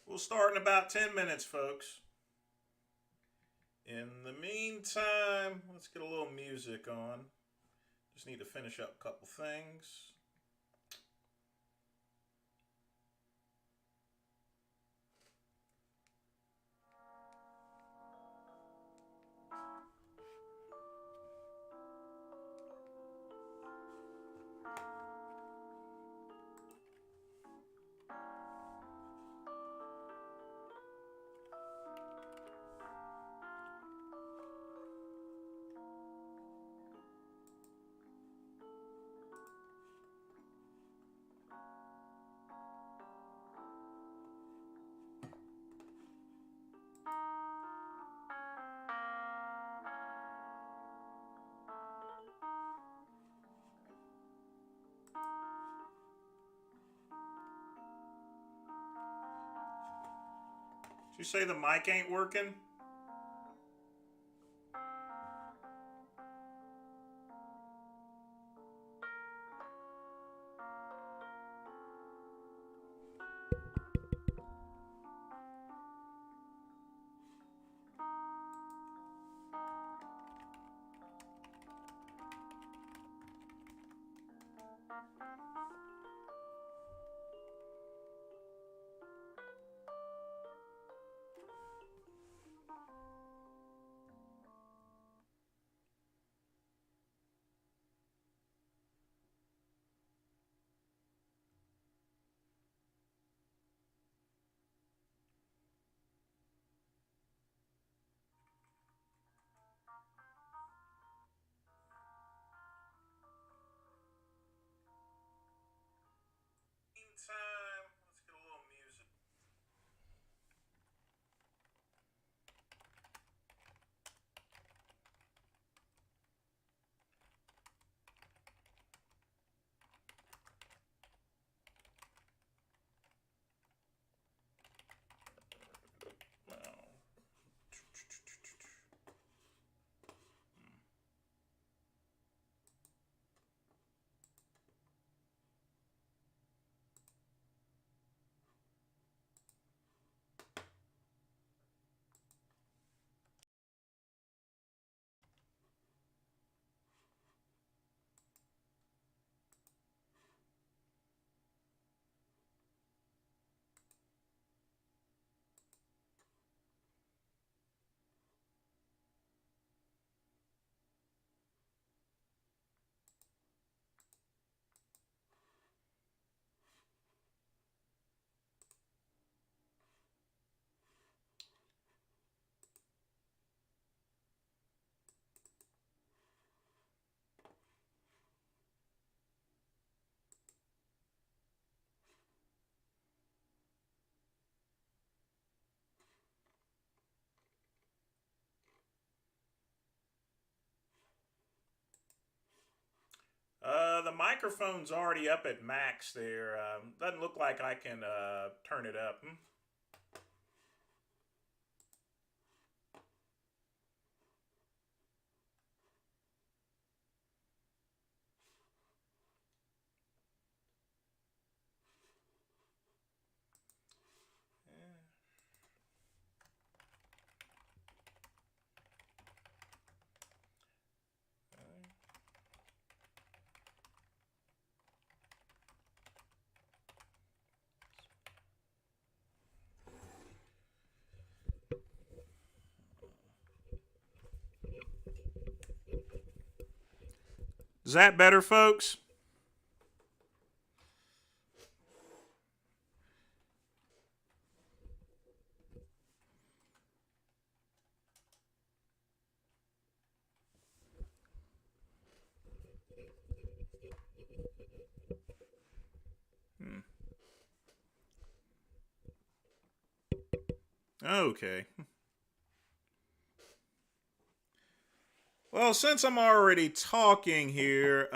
We'll start in about 10 minutes, folks. In the meantime, let's get a little music on. Just need to finish up a couple things. Did you say the mic ain't working? Meantime, let's get a little music. The microphone's already up at max there. Doesn't look like I can turn it up. Is that better, folks? Okay. Well, since I'm already talking here,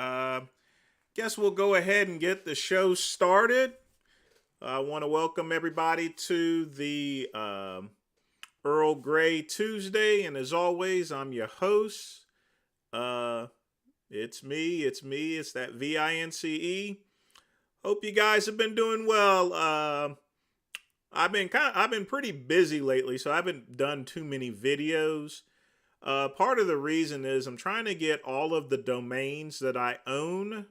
guess we'll go ahead and get the show started. I want to welcome everybody to the Earl Grey Tuesday, and as always, I'm your host. It's me, it's that VINCE. Hope you guys have been doing well. I've been pretty busy lately, so I haven't done too many videos. Part of the reason is I'm trying to get all of the domains that I own.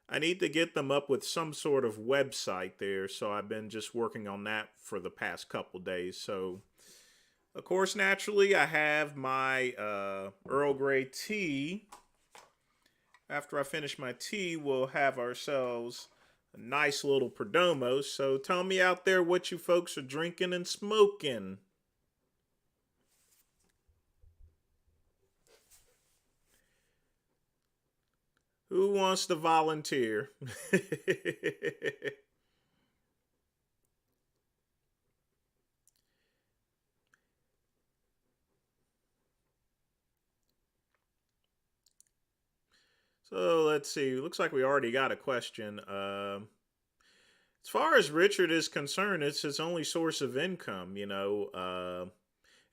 I need to get them up with some sort of website there, so I've been just working on that for the past couple days. So, of course, naturally, I have my Earl Grey tea. After I finish my tea, we'll have ourselves a nice little Perdomo. So tell me out there what you folks are drinking and smoking. Who wants to volunteer? So let's see. Looks like we already got a question. As far as Richard is concerned, it's his only source of income,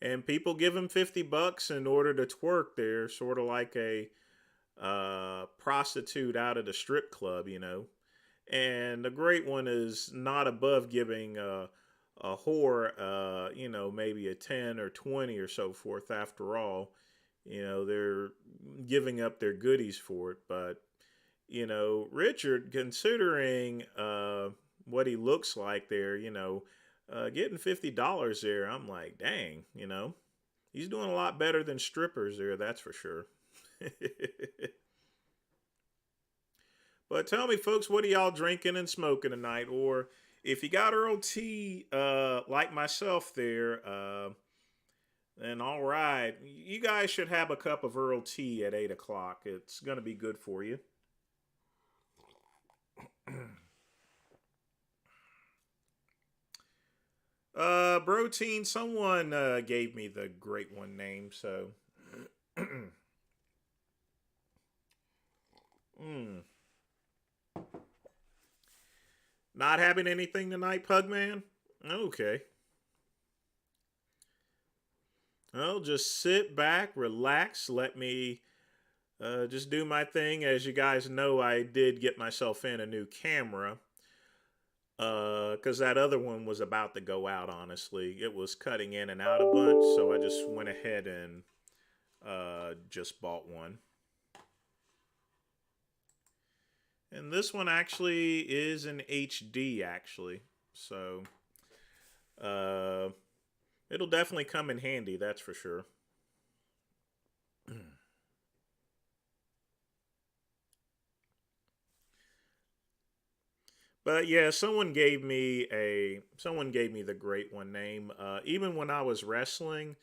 and people give him $50 in order to twerk there, sort of like a prostitute out at a strip club. And the great one is not above giving a whore, maybe a 10 or 20 or so forth. After all, they're giving up their goodies for it. But, Richard, considering what he looks like there, getting $50 there, I'm like, dang, he's doing a lot better than strippers there, that's for sure. But tell me, folks, what are y'all drinking and smoking tonight? Or if you got Earl tea, like myself there, then all right. You guys should have a cup of Earl tea at 8 o'clock. It's going to be good for you. Protein, someone gave me the great one name, so. mm. Not having anything tonight, Pugman? Okay. Well, just sit back, relax, let me just do my thing. As you guys know, I did get myself in a new camera because that other one was about to go out, honestly. It was cutting in and out a bunch, so I just went ahead and just bought one. And this one actually is an HD, actually. So, it'll definitely come in handy, that's for sure. But yeah, someone gave me the great one name. Even when I was wrestling,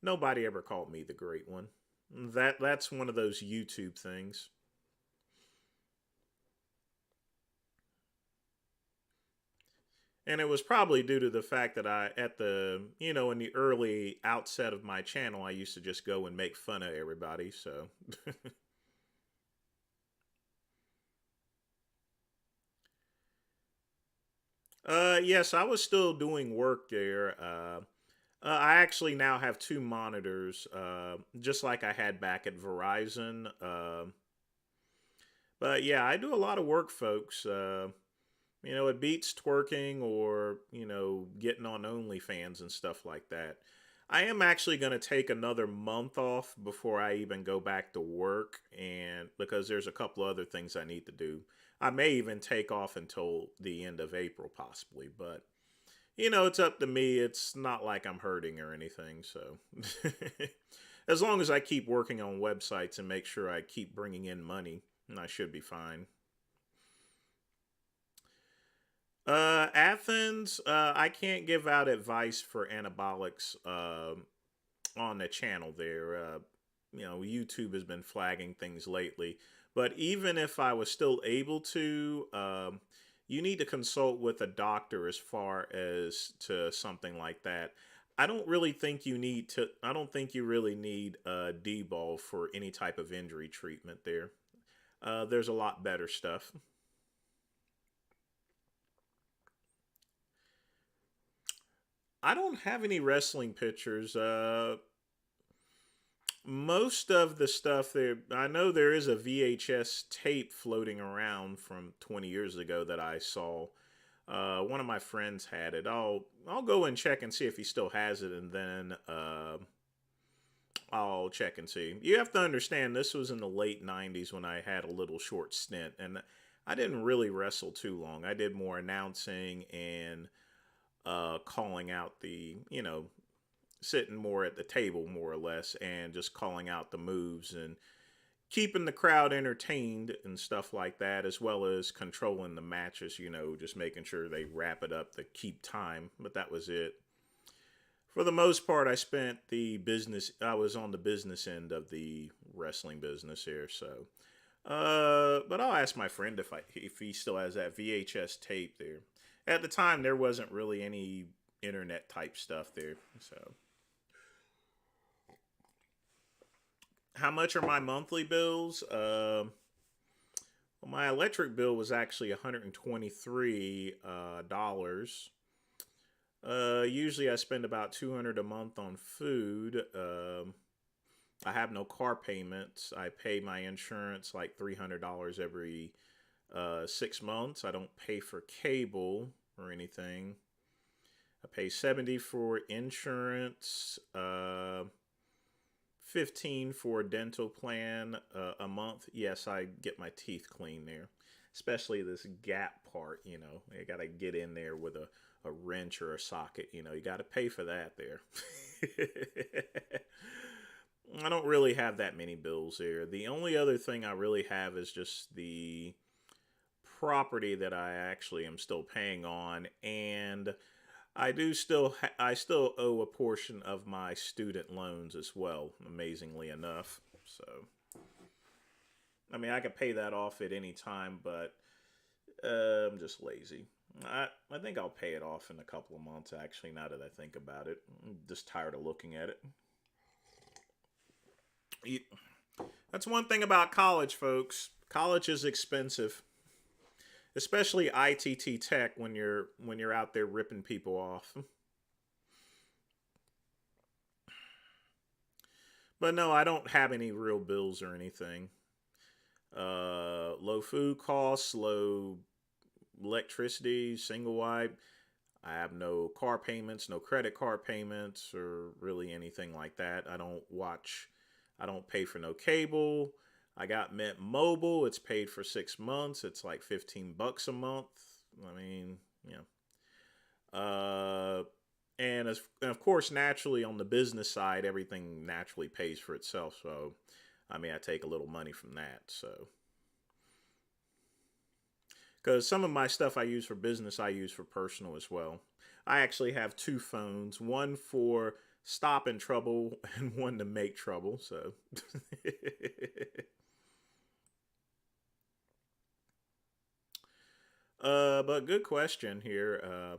nobody ever called me the great one. That's one of those YouTube things. And it was probably due to the fact that in the early outset of my channel, I used to just go and make fun of everybody. So, yes, I was still doing work there. I actually now have two monitors, just like I had back at Verizon. But yeah, I do a lot of work, folks. It beats twerking or, getting on OnlyFans and stuff like that. I am actually going to take another month off before I even go back to work, and because there's a couple other things I need to do. I may even take off until the end of April, possibly, but it's up to me. It's not like I'm hurting or anything, so as long as I keep working on websites and make sure I keep bringing in money, I should be fine. Athens, I can't give out advice for anabolics on the channel there. YouTube has been flagging things lately. But even if I was still able to, you need to consult with a doctor as far as to something like that. I don't think you really need a D-ball for any type of injury treatment there. There's a lot better stuff. I don't have any wrestling pictures. Most of the stuff there, I know there is a VHS tape floating around from 20 years ago that I saw. One of my friends had it. I'll go and check and see if he still has it, and then I'll check and see. You have to understand, this was in the late 90s when I had a little short stint, and I didn't really wrestle too long. I did more announcing and calling out sitting more at the table, more or less, and just calling out the moves and keeping the crowd entertained and stuff like that, as well as controlling the matches, just making sure they wrap it up to keep time. But that was it. For the most part, I was on the business end of the wrestling business here, so. But I'll ask my friend if he still has that VHS tape there. At the time, there wasn't really any internet type stuff there, so. How much are my monthly bills? Well, my electric bill was actually $123. Usually I spend about $200 a month on food. I have no car payments. I pay my insurance like $300 every 6 months. I don't pay for cable or anything. I pay $70 for insurance, $15 for a dental plan a month. Yes, I get my teeth clean there, especially this gap part. You got to get in there with a wrench or a socket. You got to pay for that there. I don't really have that many bills here. The only other thing I really have is just the property that I actually am still paying on, and I still owe a portion of my student loans as well, amazingly enough. So, I mean, I could pay that off at any time, but I'm just lazy. I think I'll pay it off in a couple of months, actually, now that I think about it. I'm just tired of looking at it. That's one thing about college, folks. College is expensive, especially ITT Tech when you're out there ripping people off. But no, I don't have any real bills or anything. Low food costs, low electricity, single wide. I have no car payments, no credit card payments, or really anything like that. I don't pay for no cable. I got Mint Mobile. It's paid for 6 months. It's like $15 a month. I mean, and of course, naturally, on the business side, everything naturally pays for itself. So, I mean, I take a little money from that. So, because some of my stuff I use for business, I use for personal as well. I actually have two phones, one for stopping trouble and one to make trouble. So, but good question here.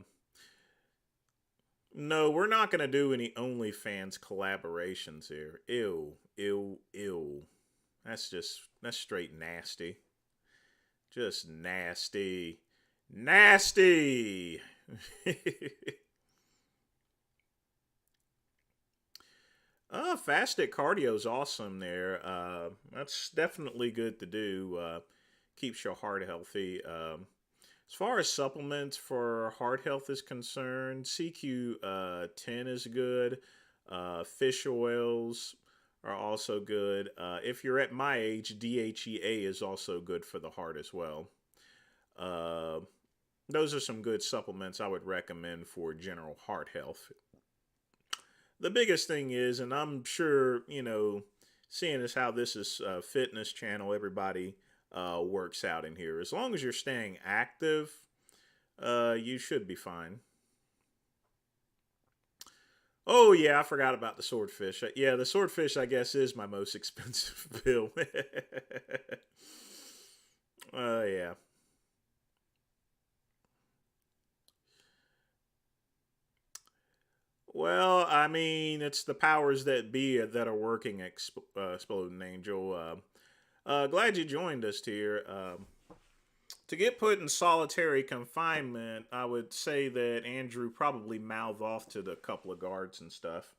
No, we're not gonna do any OnlyFans collaborations here. Ew, ew, ew. That's straight nasty. Just nasty. Nasty! Fasted cardio is awesome there. That's definitely good to do. Keeps your heart healthy. As far as supplements for heart health is concerned, CQ10 is good. Fish oils are also good. If you're at my age, DHEA is also good for the heart as well. Those are some good supplements I would recommend for general heart health. The biggest thing is, and I'm sure, seeing as how this is a fitness channel, everybody works out in here. As long as you're staying active, you should be fine. Oh, yeah, I forgot about the swordfish. Yeah, the swordfish, I guess, is my most expensive bill. Yeah. Well, I mean, it's the powers that be that are working, Exploding Angel. Glad you joined us here. To get put in solitary confinement, I would say that Andrew probably mouthed off to the couple of guards and stuff.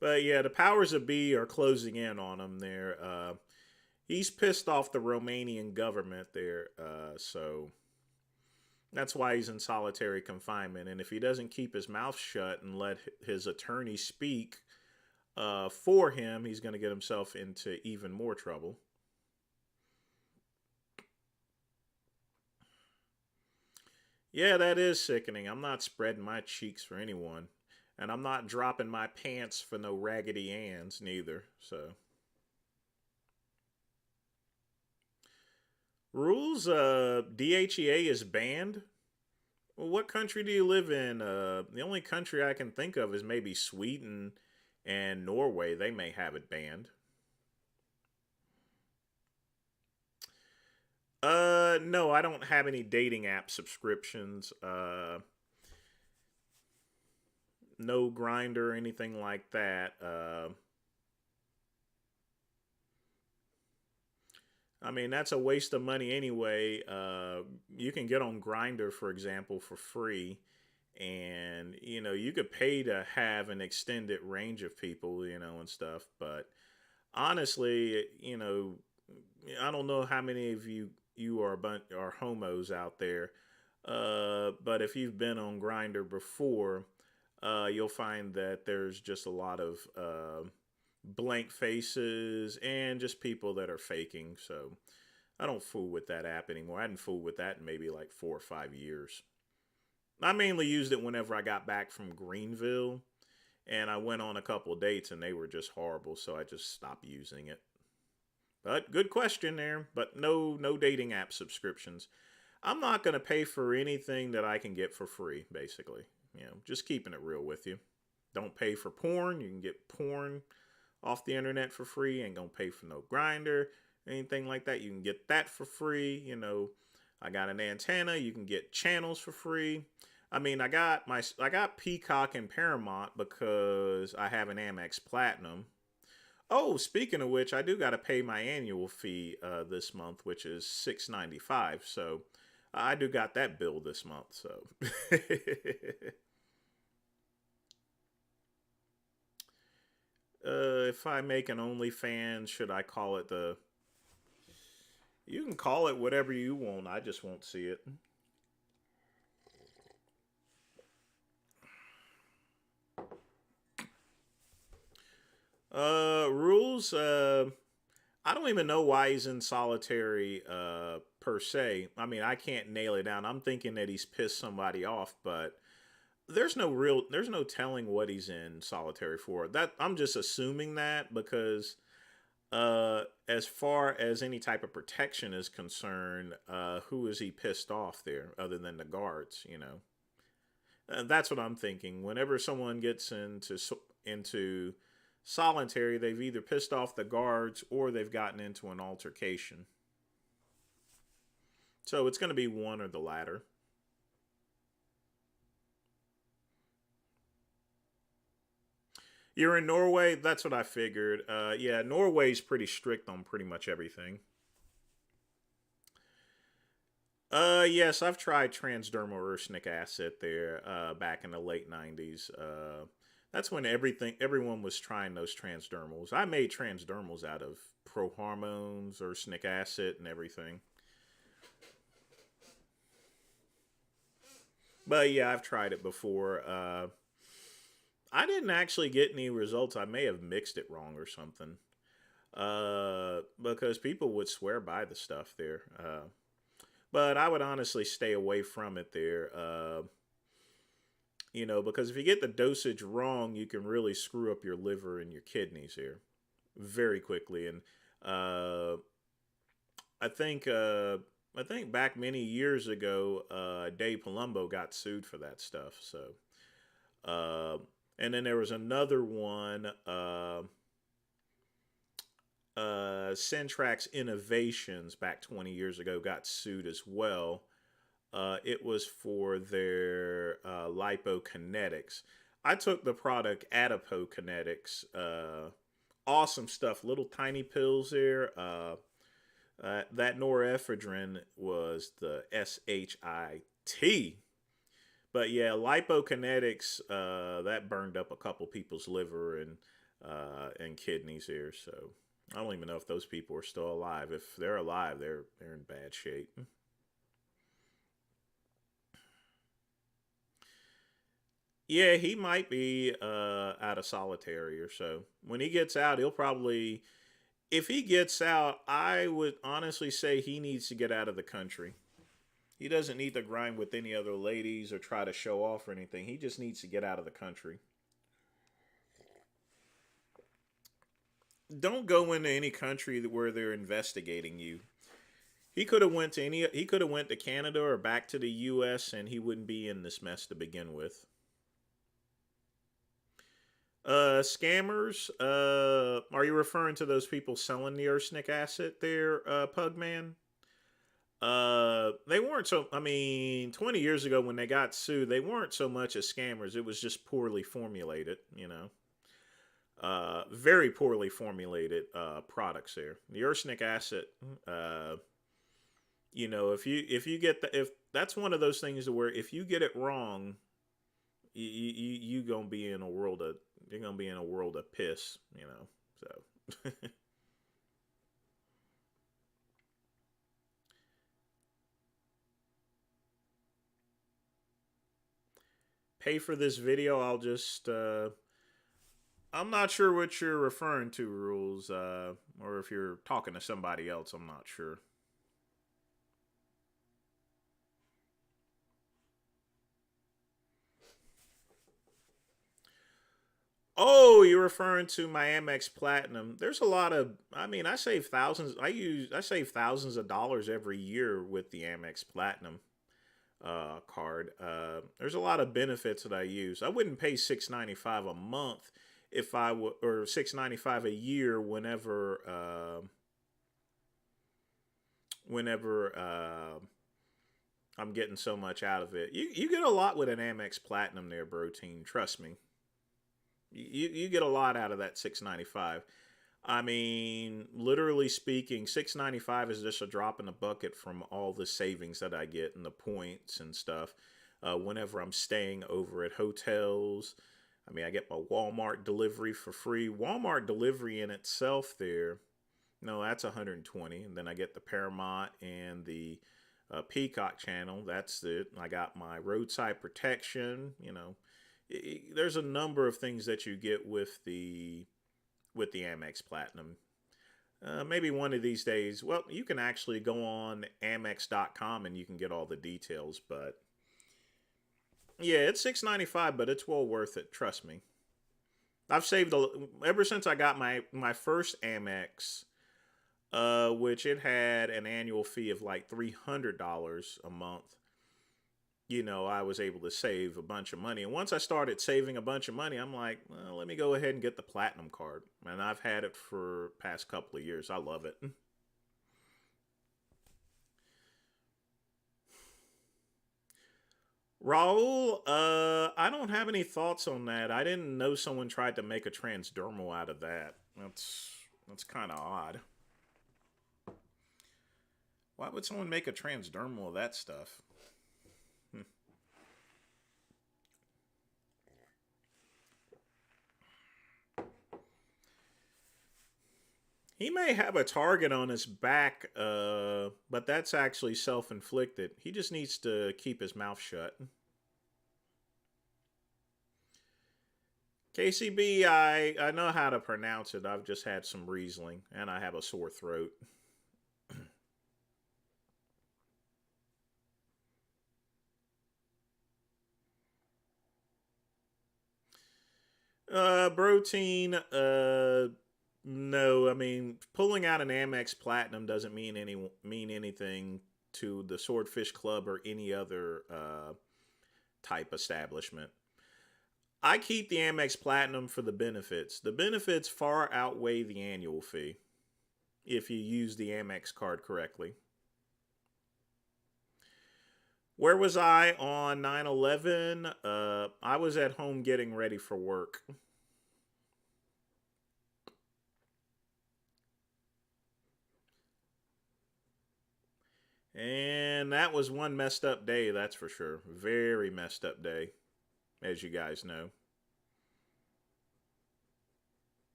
But yeah, the powers of be are closing in on him there. He's pissed off the Romanian government there. So that's why he's in solitary confinement. And if he doesn't keep his mouth shut and let his attorney speak for him, he's going to get himself into even more trouble. Yeah, that is sickening. I'm not spreading my cheeks for anyone. And I'm not dropping my pants for no Raggedy Anns neither. So rules DHEA is banned. Well, what country do you live in? The only country I can think of is maybe Sweden and Norway. They may have it banned. No, I don't have any dating app subscriptions. No Grinder or anything like that. I mean, that's a waste of money anyway. You can get on Grinder, for example, for free. And, you could pay to have an extended range of people, and stuff. But honestly, I don't know how many of you are homos out there. But if you've been on Grinder before, you'll find that there's just a lot of blank faces and just people that are faking. So I don't fool with that app anymore. I hadn't fooled with that in maybe like 4 or 5 years. I mainly used it whenever I got back from Greenville, and I went on a couple of dates and they were just horrible, so I just stopped using it. But good question there. But no dating app subscriptions. I'm not going to pay for anything that I can get for free, basically. Just keeping it real with you. Don't pay for porn. You can get porn off the internet for free. Ain't gonna pay for no Grinder, anything like that. You can get that for free. I got an antenna. You can get channels for free. I mean, I got Peacock and Paramount because I have an Amex Platinum. Oh, speaking of which, I do got to pay my annual fee this month, which is $6.95. So I do got that bill this month. So if I make an OnlyFans, should I call it the? You can call it whatever you want. I just won't see it. Rules. I don't even know why he's in solitary. Per se. I mean, I can't nail it down. I'm thinking that he's pissed somebody off, but there's no telling what he's in solitary for. That I'm just assuming that because as far as any type of protection is concerned, who is he pissed off there other than the guards? That's what I'm thinking. Whenever someone gets into solitary, they've either pissed off the guards or they've gotten into an altercation. So it's going to be one or the latter. You're in Norway? That's what I figured. Yeah, Norway's pretty strict on pretty much everything. Yes, I've tried transdermal ursenic acid there back in the late 90s. That's when everyone was trying those transdermals. I made transdermals out of prohormones, ursenic acid, and everything. But yeah, I've tried it before. I didn't actually get any results. I may have mixed it wrong or something. Because people would swear by the stuff there. But I would honestly stay away from it there. Because if you get the dosage wrong, you can really screw up your liver and your kidneys here very quickly. And I think back many years ago, Dave Palumbo got sued for that stuff. So, and then there was another one. Centrax Innovations back 20 years ago got sued as well. It was for their lipokinetics. I took the product Adipokinetics. Awesome stuff. Little tiny pills there. That norepinephrine was the SHIT. But yeah, lipokinetics, that burned up a couple people's liver. And and kidneys here. So I don't even know if those people are still alive. If they're alive, they're in bad shape. Yeah, he might be out of solitary or so. When he gets out, he'll probably. If he gets out, I would honestly say he needs to get out of the country. He doesn't need to grind with any other ladies or try to show off or anything. He just needs to get out of the country. Don't go into any country where they're investigating you. He could have went to any. He could have went to Canada or back to the U.S. and he wouldn't be in this mess to begin with. Scammers. Are you referring to those people selling the arsenic acid there, Pugman? They weren't so. I mean, 20 years ago when they got sued, they weren't so much as scammers. It was just poorly formulated. Very poorly formulated products there. The arsenic acid. If you get if that's one of those things where if you get it wrong, you gonna be in a world of you're gonna be in a world of piss. So. Pay for this video. I'm not sure what you're referring to, Rules, or if you're talking to somebody else. I'm not sure. Oh, you're referring to my Amex Platinum. There's a lot of. I mean, I save thousands. I save thousands of dollars every year with the Amex Platinum card. There's a lot of benefits that I use. I wouldn't pay $6.95 a month if I would, or $6.95 a year whenever I'm getting so much out of it. You get a lot with an Amex Platinum there, bro. Team, trust me. You get a lot out of that $6.95. I mean, literally speaking, $6.95 is just a drop in the bucket from all the savings that I get and the points and stuff. Whenever I'm staying over at hotels, I mean, I get my Walmart delivery for free. Walmart delivery in itself, there, no, that's 120. And then I get the Paramount and the Peacock channel. That's it. I got my roadside protection. There's a number of things that you get with the Amex Platinum. Maybe one of these days, well, you can actually go on Amex.com and you can get all the details. But yeah, it's $6.95, but it's well worth it. Trust me. I've saved ever since I got my first Amex, which it had an annual fee of like $300 a month. I was able to save a bunch of money. And once I started saving a bunch of money, I'm like, well, let me go ahead and get the platinum card. And I've had it for past couple of years. I love it. Raul, I don't have any thoughts on that. I didn't know someone tried to make a transdermal out of that. That's kind of odd. Why would someone make a transdermal of that stuff? He may have a target on his back, but that's actually self-inflicted. He just needs to keep his mouth shut. KCB, I know how to pronounce it. I've just had some Riesling, and I have a sore throat. Protein, no. I mean, pulling out an Amex Platinum doesn't mean anything to the Swordfish Club or any other type establishment. I keep the Amex Platinum for the benefits. The benefits far outweigh the annual fee if you use the Amex card correctly. Where was I on 9/11? I was at home getting ready for work. And that was one messed up day, that's for sure. Very messed up day, as you guys know.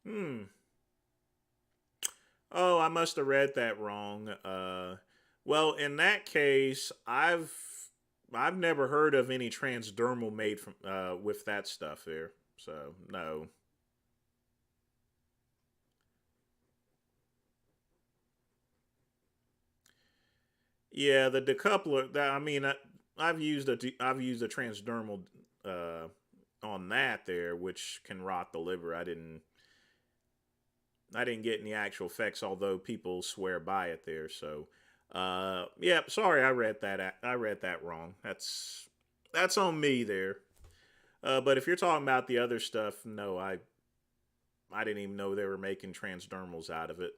Hmm. Oh, I must have read that wrong. Well, in that case, I've never heard of any transdermal made from with that stuff there. So no. Yeah, the decoupler. That I mean, I've used a transdermal uh, on that there, which can rot the liver. I didn't get any actual effects, although people swear by it there. So, yeah, sorry, I read that wrong. That's on me there. But if you're talking about the other stuff, no, I didn't even know they were making transdermals out of it.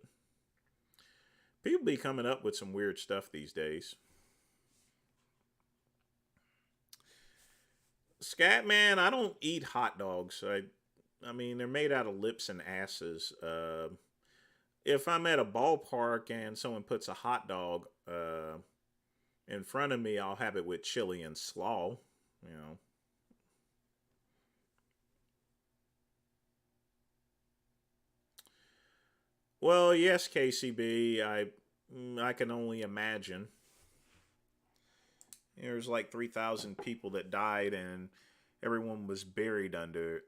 People be coming up with some weird stuff these days. Scatman, I don't eat hot dogs. I mean, they're made out of lips and asses. If I'm at a ballpark and someone puts a hot dog in front of me, I'll have it with chili and slaw. You know. Well, yes, KCB. I can only imagine. There's like 3,000 people that died, and everyone was buried under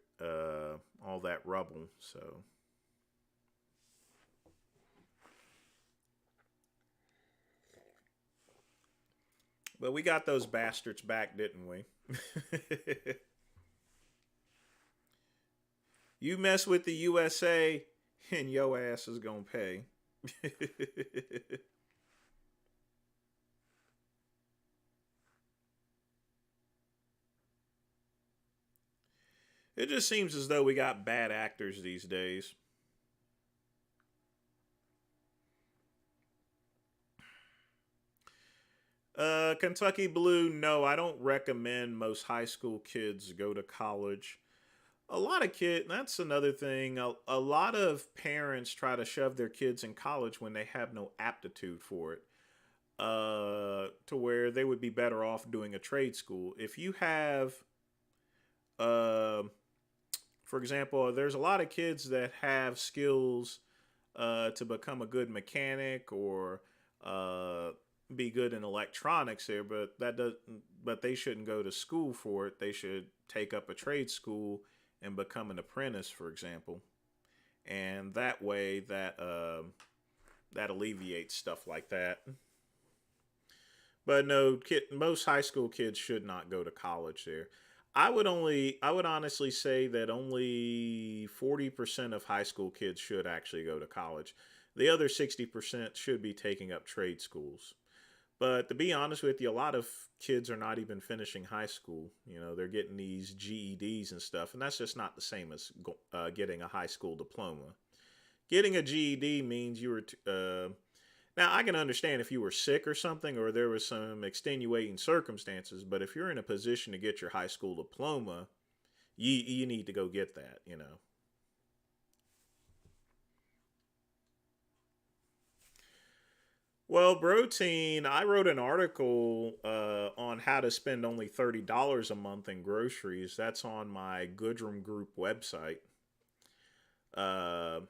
all that rubble. So, but we got those bastards back, didn't we? You mess with the USA, and your ass is gonna pay. It just seems as though we got bad actors these days. Kentucky Blue, no, I don't recommend most high school kids go to college. A lot of kids, that's another thing. A lot of parents try to shove their kids in college when they have no aptitude for it. To where they would be better off doing a trade school. If you have, uh, for example, there's a lot of kids that have skills to become a good mechanic or uh, be good in electronics there, but they shouldn't go to school for it. They should take up a trade school and become an apprentice, for example, and that way that alleviates stuff like that. But no, most high school kids should not go to college there. I would honestly say that only 40% of high school kids should actually go to college. The other 60% should be taking up trade schools. But to be honest with you, a lot of kids are not even finishing high school. You know, they're getting these GEDs and stuff, and that's just not the same as getting a high school diploma. Getting a GED means you were now, I can understand if you were sick or something or there was some extenuating circumstances, but if you're in a position to get your high school diploma, you need to go get that, you know. Well, Protein, I wrote an article on how to spend only $30 a month in groceries. That's on my Goodrum Group website. Uh,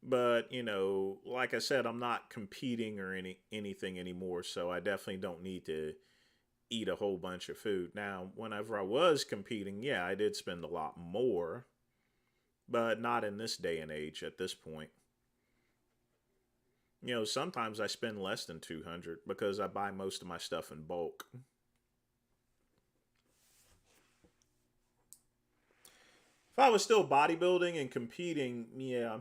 but you know, like I said, I'm not competing or anything anymore, so I definitely don't need to eat a whole bunch of food. Now, whenever I was competing, yeah, I did spend a lot more, but not in this day and age at this point. You know, sometimes I spend less than 200 because I buy most of my stuff in bulk. If I was still bodybuilding and competing, yeah.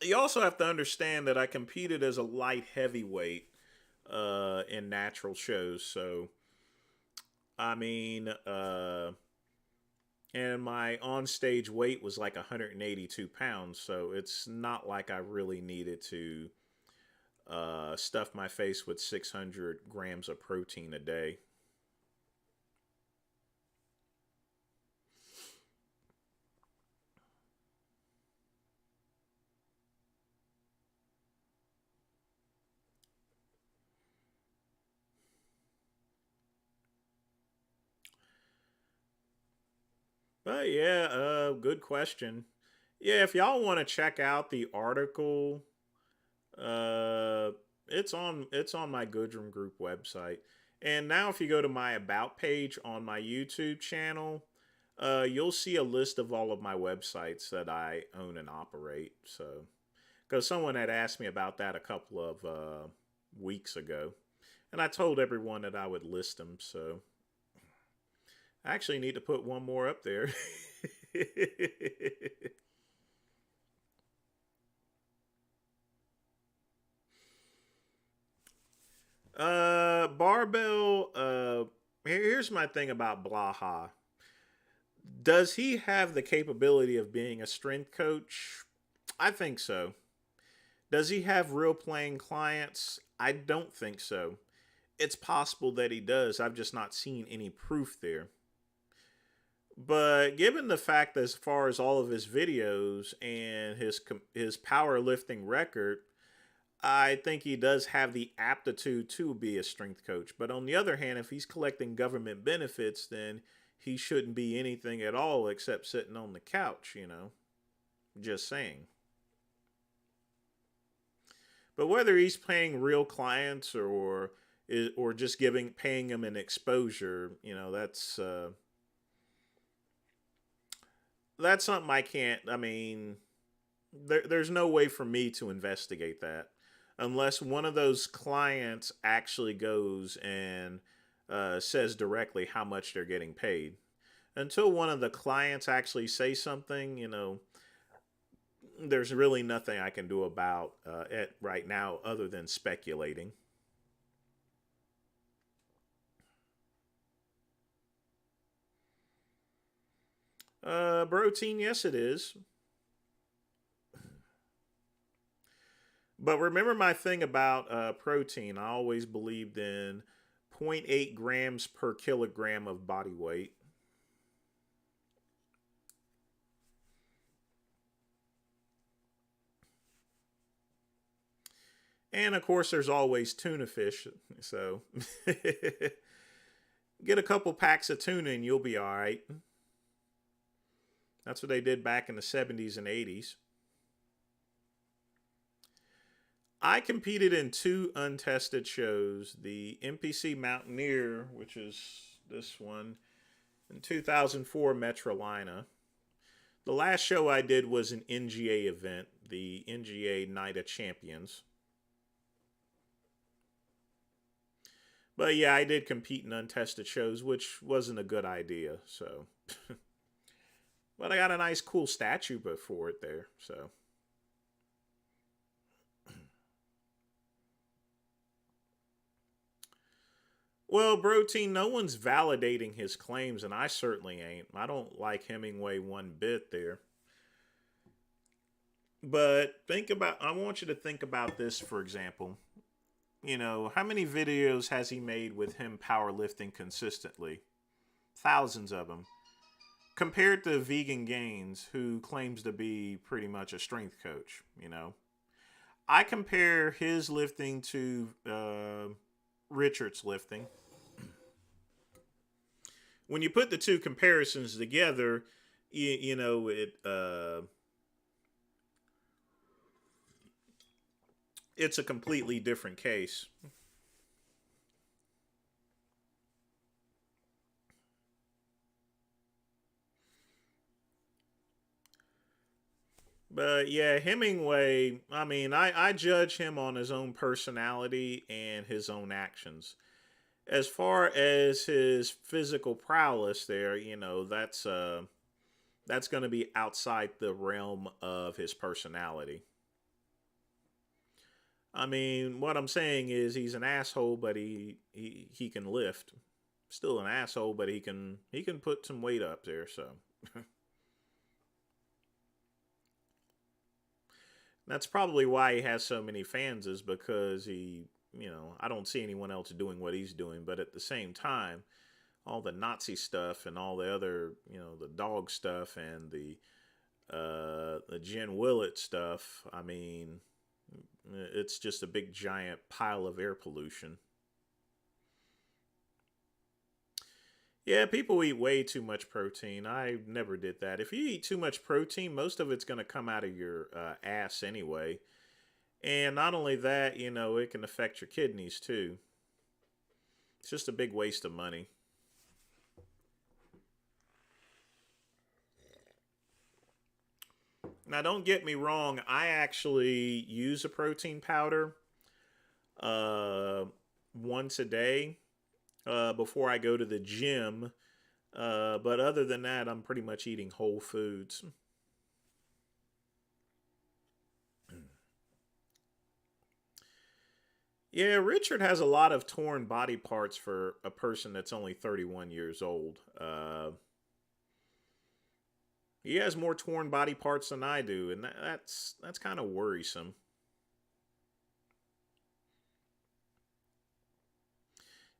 You also have to understand that I competed as a light heavyweight in natural shows. So, I mean, and my on-stage weight was like 182 pounds. So it's not like I really needed to stuff my face with 600 grams of protein a day. But yeah, good question. Yeah, if y'all want to check out the article, uh, it's on my Goodrum Group website. And now, if you go to my about page on my YouTube channel, you'll see a list of all of my websites that I own and operate. So, because someone had asked me about that a couple of weeks ago, and I told everyone that I would list them. So, I actually need to put one more up there. Barbell. Here's my thing about Blaha. Does he have the capability of being a strength coach? I think so. Does he have real playing clients? I don't think so. It's possible that he does. I've just not seen any proof there. But given the fact that as far as all of his videos and his powerlifting record, I think he does have the aptitude to be a strength coach. But on the other hand, if he's collecting government benefits, then he shouldn't be anything at all except sitting on the couch, you know. Just saying. But whether he's paying real clients or just paying them an exposure, you know, that's something I can't. I mean, there's no way for me to investigate that unless one of those clients actually goes and says directly how much they're getting paid. Until one of the clients actually say something, you know, there's really nothing I can do about it right now other than speculating. Protein, yes, it is. But remember my thing about protein. I always believed in zero point 0.8 grams per kilogram of body weight. And of course, there's always tuna fish. So get a couple packs of tuna and you'll be all right. That's what they did back in the 70s and 80s. I competed in two untested shows, the NPC Mountaineer, which is this one, in 2004 Metrolina. The last show I did was an NGA event, the NGA Night of Champions. But yeah, I did compete in untested shows, which wasn't a good idea. So, but I got a nice, cool statue before it there. So, well, Protein, no one's validating his claims, and I certainly ain't. I don't like Hemingway one bit there. But I want you to think about this, for example. You know, how many videos has he made with him powerlifting consistently? Thousands of them. Compared to Vegan Gains, who claims to be pretty much a strength coach, you know. I compare his lifting to Richard's lifting. When you put the two comparisons together, you know, it's a completely different case. But yeah, Hemingway, I mean, I judge him on his own personality and his own actions. As far as his physical prowess there, you know, that's going to be outside the realm of his personality. I mean, what I'm saying is he's an asshole, but he can lift. Still an asshole, but he can put some weight up there. So that's probably why he has so many fans, is because I don't see anyone else doing what he's doing. But at the same time, all the Nazi stuff and all the other, the dog stuff and the Jen Willett stuff. I mean, it's just a big giant pile of air pollution. Yeah, people eat way too much protein. I never did that. If you eat too much protein, most of it's going to come out of your ass anyway. And not only that, it can affect your kidneys too. It's just a big waste of money. Now, don't get me wrong. I actually use a protein powder uh, once a day before I go to the gym. But other than that, I'm pretty much eating whole foods. Yeah, Richard has a lot of torn body parts for a person that's only 31 years old. He has more torn body parts than I do, and that's kind of worrisome.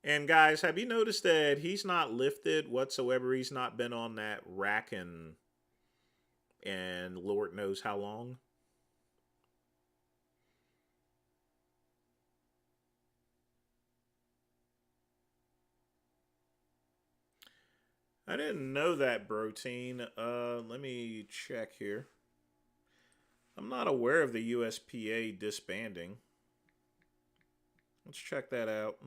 And guys, have you noticed that he's not lifted whatsoever? He's not been on that rack and Lord knows how long. I didn't know that, Protein. Let me check here. I'm not aware of the USPA disbanding. Let's check that out.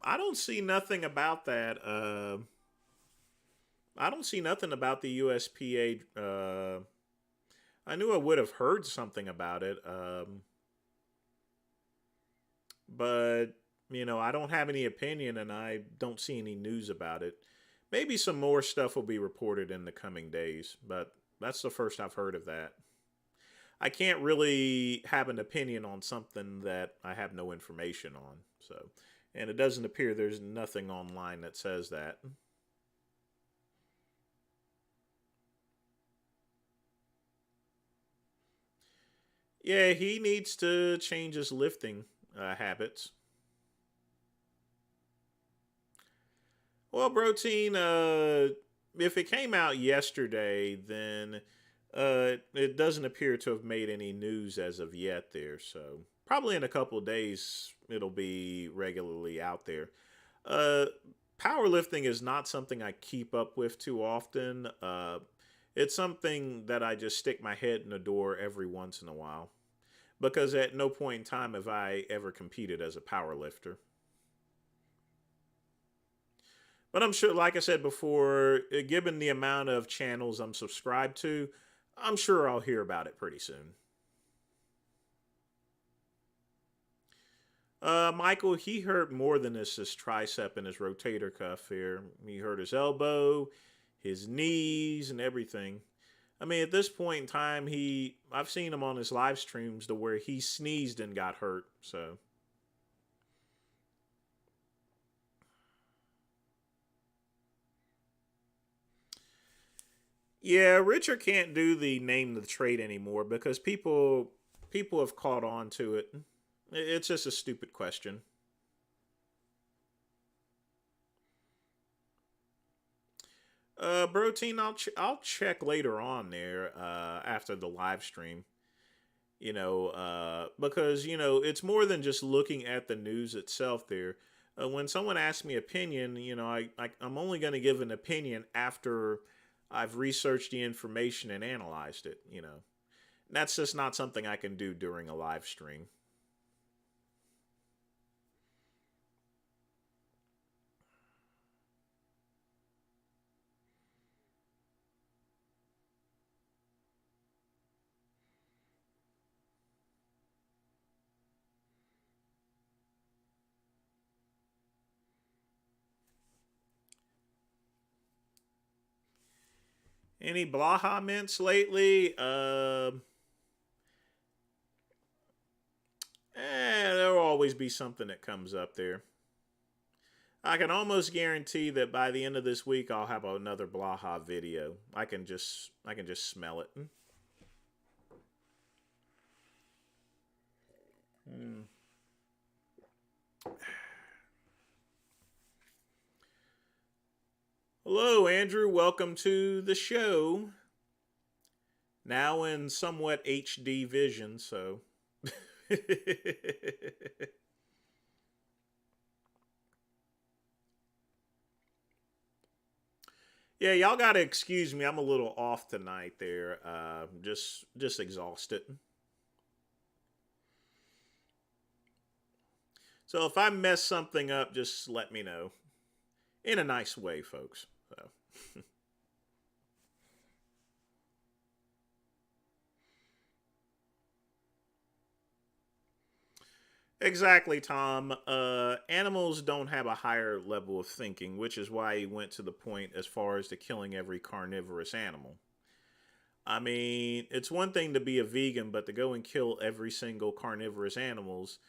I don't see nothing about that. I don't see nothing about the USPA. I knew I would have heard something about it, but I don't have any opinion, and I don't see any news about it. Maybe some more stuff will be reported in the coming days, but that's the first I've heard of that. I can't really have an opinion on something that I have no information on. So, and it doesn't appear there's nothing online that says that. Yeah, he needs to change his lifting habits. Well, Protein, if it came out yesterday, then it doesn't appear to have made any news as of yet there. So probably in a couple of days, it'll be regularly out there. Uh, Powerlifting is not something I keep up with too often. It's something that I just stick my head in the door every once in a while. Because at no point in time have I ever competed as a power lifter. But I'm sure, like I said before, given the amount of channels I'm subscribed to, I'm sure I'll hear about it pretty soon. Michael, he hurt more than his tricep and his rotator cuff here. He hurt his elbow, his knees, and everything. I mean, at this point in time, I've seen him on his live streams to where he sneezed and got hurt. So yeah, Richard can't do the name the trade anymore because people have caught on to it. It's just a stupid question. Protein, I'll check later on there after the live stream. Because it's more than just looking at the news itself. There, when someone asks me opinion, I'm only going to give an opinion after I've researched the information and analyzed it. That's just not something I can do during a live stream. Any Blaha mints lately? There'll always be something that comes up there. I can almost guarantee that by the end of this week I'll have another Blaha video. I can just smell it. Hello, Andrew. Welcome to the show. Now in somewhat HD vision, so. Yeah, y'all gotta excuse me. I'm a little off tonight. There, just exhausted. So if I mess something up, just let me know in a nice way, folks. So. Exactly, Tom. Animals don't have a higher level of thinking, which is why he went to the point as far as to killing every carnivorous animal. I mean, it's one thing to be a vegan, but to go and kill every single carnivorous animals,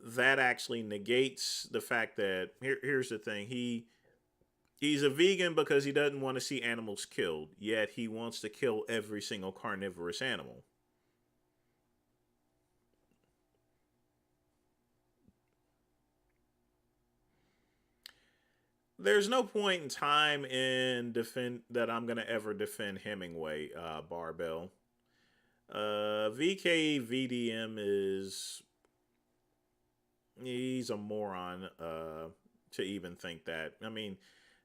that actually negates the fact that here's the thing. He's a vegan because he doesn't want to see animals killed, yet he wants to kill every single carnivorous animal. There's no point in time in defend that I'm gonna ever defend Hemingway, Barbell. VKVDM is he's a moron to even think that. I mean,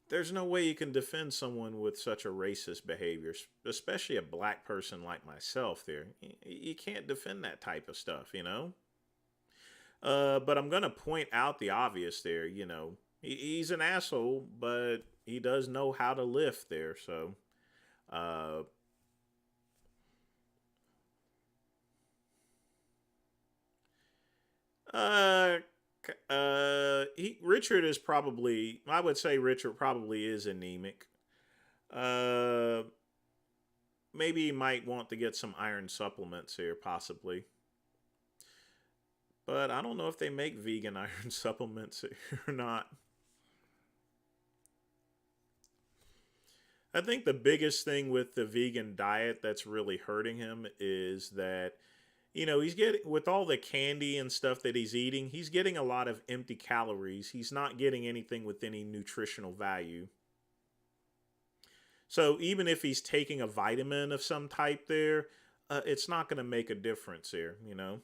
there's no way you can defend someone with such a racist behavior, especially a black person like myself. There, you can't defend that type of stuff, you know. But I'm gonna point out the obvious there. You know, he's an asshole, but he does know how to lift there. So, uh, uh, Richard is probably. I would say Richard probably is anemic. Uh, Maybe he might want to get some iron supplements here, possibly. But I don't know if they make vegan iron supplements or not. I think the biggest thing with the vegan diet that's really hurting him is that, you know, he's getting, with all the candy and stuff that he's eating, he's getting a lot of empty calories. He's not getting anything with any nutritional value. So even if he's taking a vitamin of some type there, it's not going to make a difference here, you know?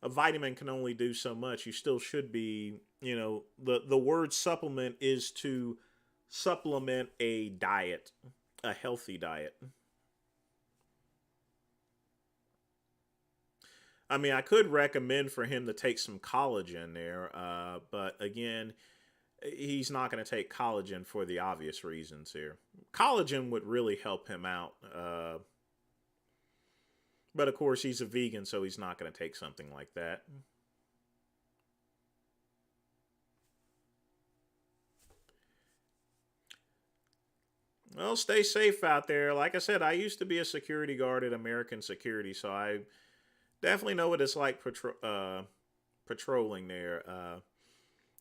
A vitamin can only do so much. You still should be, you know, the word supplement is to supplement a diet, a healthy diet. I mean, I could recommend for him to take some collagen there, but again, he's not going to take collagen for the obvious reasons here. Collagen would really help him out, but of course, he's a vegan, so he's not going to take something like that. Well, stay safe out there. Like I said, I used to be a security guard at American Security, so I definitely know what it's like patrolling there.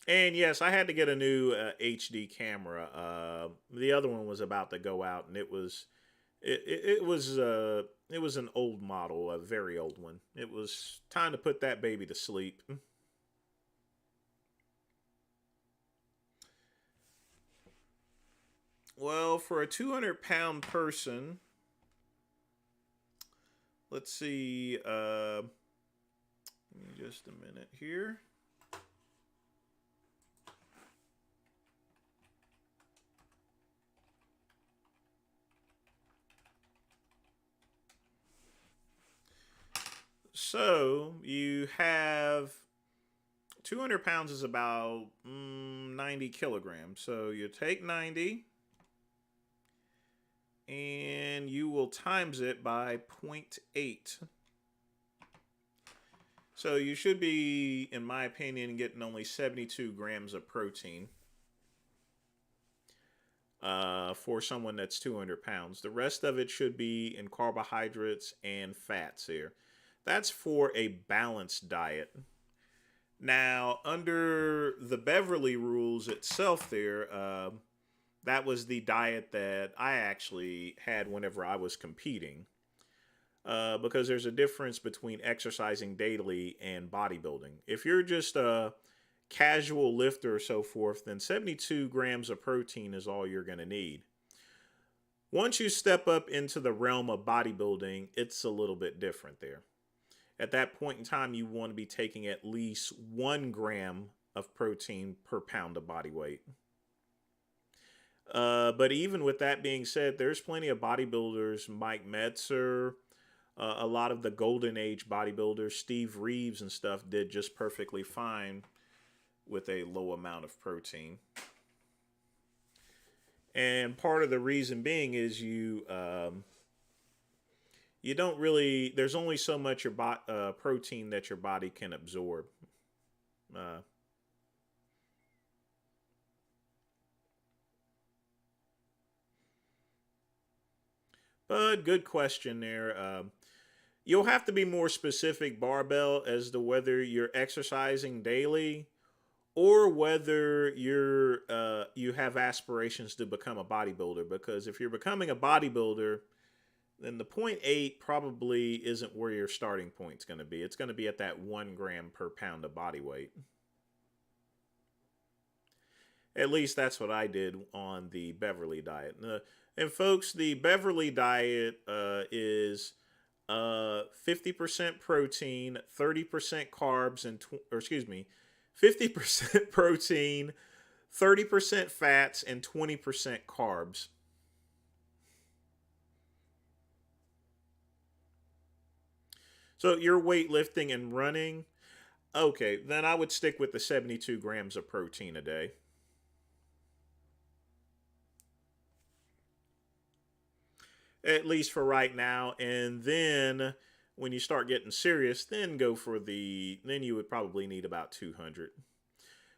And yes, I had to get a new HD camera. The other one was about to go out, and it was an old model, a very old one. It was time to put that baby to sleep. Well, for a 200-pound person, let's see. Give me just a minute here. So you have 200 pounds is about 90 kilograms. So you take 90 and you will times it by 0.8. So you should be, in my opinion, getting only 72 grams of protein for someone that's 200 pounds. The rest of it should be in carbohydrates and fats here. That's for a balanced diet. Now, under the Beverly rules itself, that was the diet that I actually had whenever I was competing. Because there's a difference between exercising daily and bodybuilding. If you're just casual lifter or so forth, then 72 grams of protein is all you're going to need. Once you step up into the realm of bodybuilding, it's a little bit different there. At that point in time, you want to be taking at least 1 gram of protein per pound of body weight. But even with that being said, there's plenty of bodybuilders, Mike Metzer, a lot of the golden age bodybuilders, Steve Reeves and stuff, did just perfectly fine with a low amount of protein. And part of the reason being is you don't really, there's only so much protein that your body can absorb. But good question there. You'll have to be more specific, Barbell, as to whether you're exercising daily or whether you have aspirations to become a bodybuilder. Because if you're becoming a bodybuilder, then the 0.8 probably isn't where your starting point's going to be. It's going to be at that 1 gram per pound of body weight. At least that's what I did on the Beverly diet. And folks, the Beverly diet is 50% protein, 30% carbs, and 50% protein, 30% fats, and 20% carbs. So you're weightlifting and running. Okay, then I would stick with the 72 grams of protein a day. At least for right now. And then when you start getting serious, then then you would probably need about 200.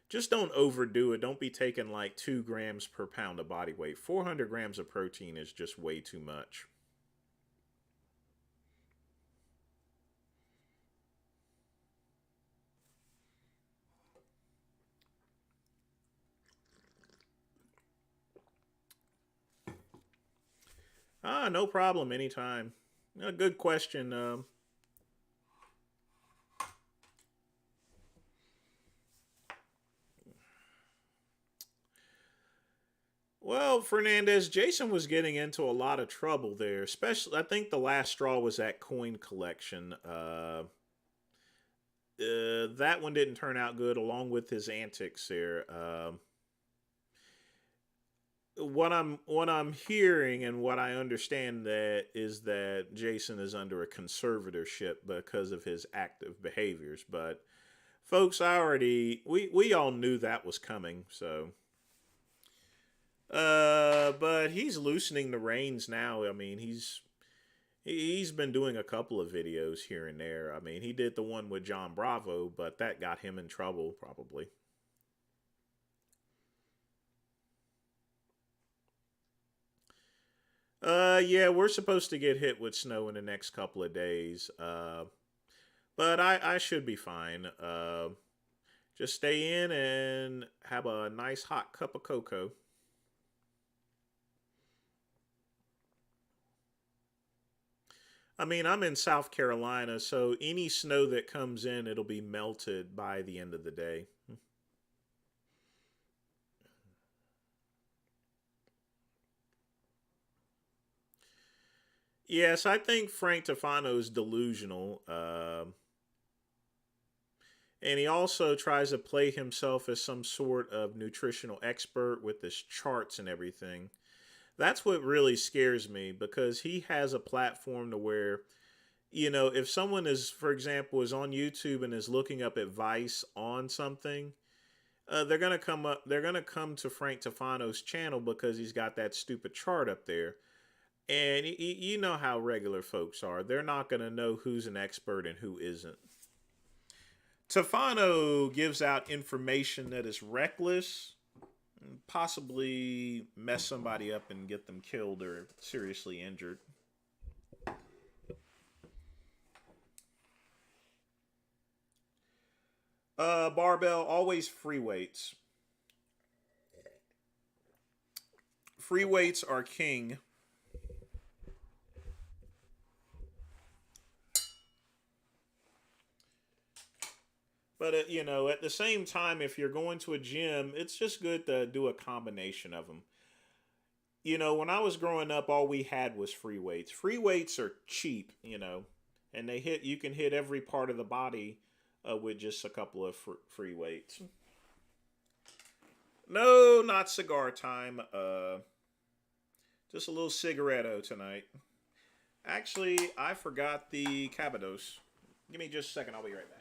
Just don't overdo it. Don't be taking like 2 grams per pound of body weight. 400 grams of protein is just way too much. No problem. Anytime. Good question. Well, Fernandez, Jason was getting into a lot of trouble there. Especially, I think the last straw was that coin collection. That one didn't turn out good, along with his antics there. What I'm hearing and what I understand is that Jason is under a conservatorship because of his active behaviors. But folks, we all knew that was coming. So, but he's loosening the reins now. I mean, he's been doing a couple of videos here and there. I mean, he did the one with John Bravo, but that got him in trouble probably. Yeah, we're supposed to get hit with snow in the next couple of days. But I should be fine. Just stay in and have a nice hot cup of cocoa. I mean, I'm in South Carolina, so any snow that comes in, it'll be melted by the end of the day. Yes, I think Frank Tofano is delusional. And he also tries to play himself as some sort of nutritional expert with his charts and everything. That's what really scares me because he has a platform to where, if someone is, for example, is on YouTube and is looking up advice on something, they're gonna come up. They're gonna come to Frank Tofano's channel because he's got that stupid chart up there. And you know how regular folks are. They're not going to know who's an expert and who isn't. Tofano gives out information that is reckless, and possibly mess somebody up and get them killed or seriously injured. Barbell, always free weights. Free weights are king. But you know, at the same time, if you're going to a gym, it's just good to do a combination of them. You know, when I was growing up, all we had was free weights. Free weights are cheap, you know, and they hit. You can hit every part of the body with just a couple of free weights. No, not cigar time. Just a little cigaretto tonight. Actually, I forgot the Cabados. Give me just a second. I'll be right back.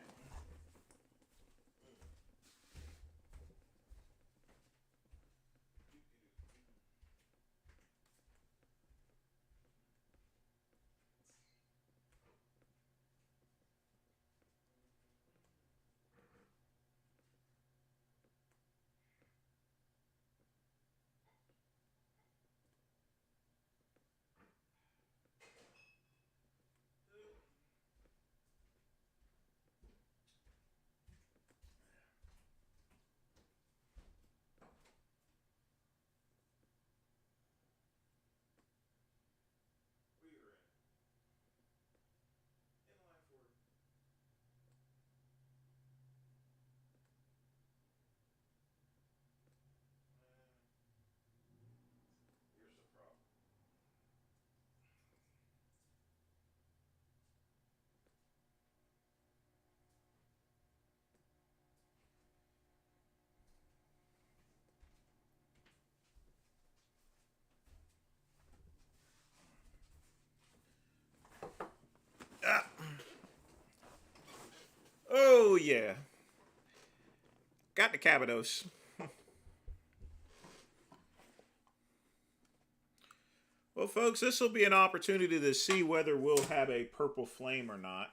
Ah. Oh yeah, got the Cabados. Well, folks, this will be an opportunity to see whether we'll have a purple flame or not.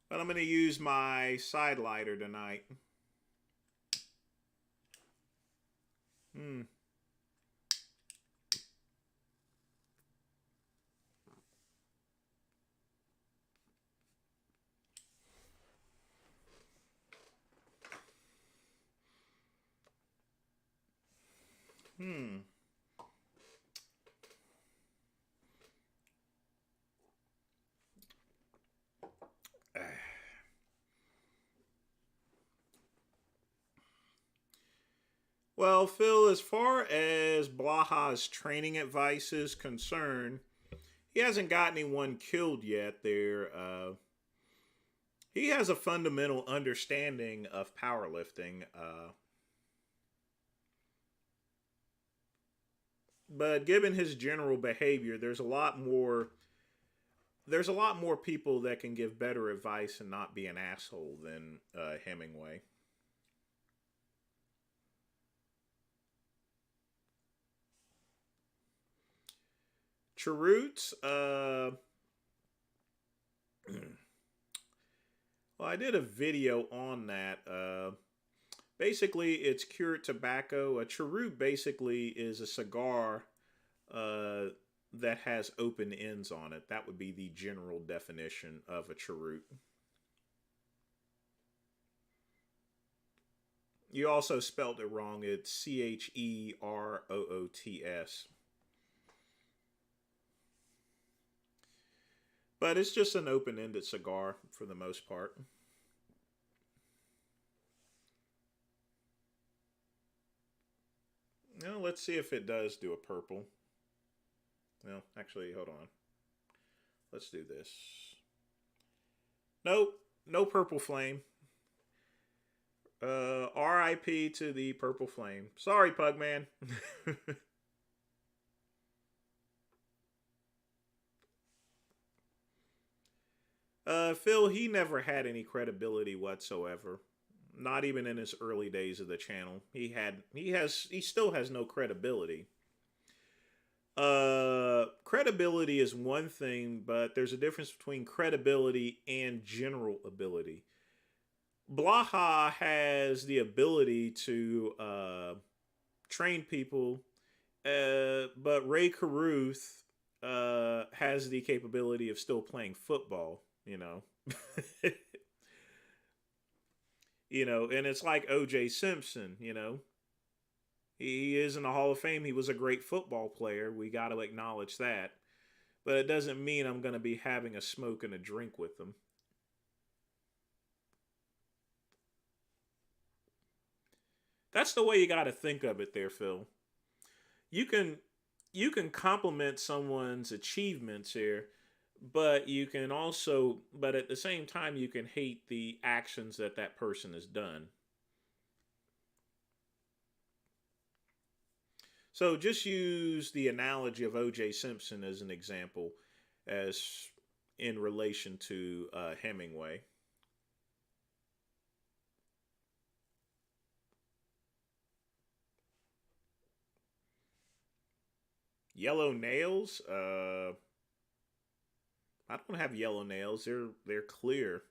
But I'm going to use my side lighter tonight. Hmm. Hmm. Well, Phil, as far as Blaha's training advice is concerned, he hasn't got anyone killed yet there. He has a fundamental understanding of powerlifting. But given his general behavior, there's a lot more people that can give better advice and not be an asshole than Hemingway. Cheroots, well, I did a video on that. Basically, it's cured tobacco. A cheroot basically is a cigar uh, that has open ends on it. That would be the general definition of a cheroot. You also spelled it wrong. It's Cheroots. But it's just an open ended cigar for the most part. Now, let's see if it does do a purple. No, actually, hold on. Let's do this. Nope, no purple flame. RIP to the purple flame. Sorry, Pugman. Phil, he never had any credibility whatsoever. Not even in his early days of the channel. He still has no credibility. Credibility is one thing, but there's a difference between credibility and general ability. Blaha has the ability to train people, but Ray Caruth has the capability of still playing football, you know. You know, and it's like OJ Simpson, you know. He is in the Hall of Fame. He was a great football player. We got to acknowledge that. But it doesn't mean I'm going to be having a smoke and a drink with him. That's the way you got to think of it there, Phil. You can you can compliment someone's achievements here, but you can also, but at the same time, you can hate the actions that that person has done. So just use the analogy of O.J. Simpson as an example, as in relation to Hemingway. Yellow nails. I don't have yellow nails. They're clear.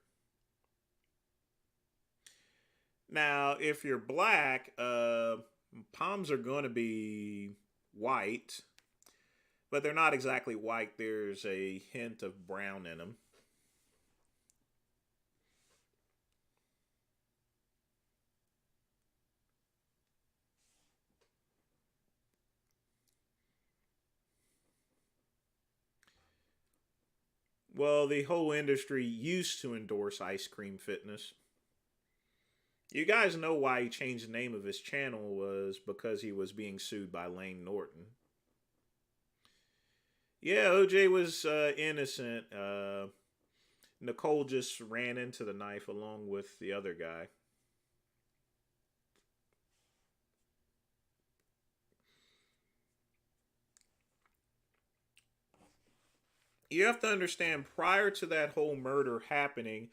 Now, if you're black, palms are going to be white, but they're not exactly white. There's a hint of brown in them. Well, the whole industry used to endorse ice cream fitness. You guys know why he changed the name of his channel was because he was being sued by Lane Norton. Yeah, OJ was innocent. Nicole just ran into the knife along with the other guy. You have to understand, prior to that whole murder happening,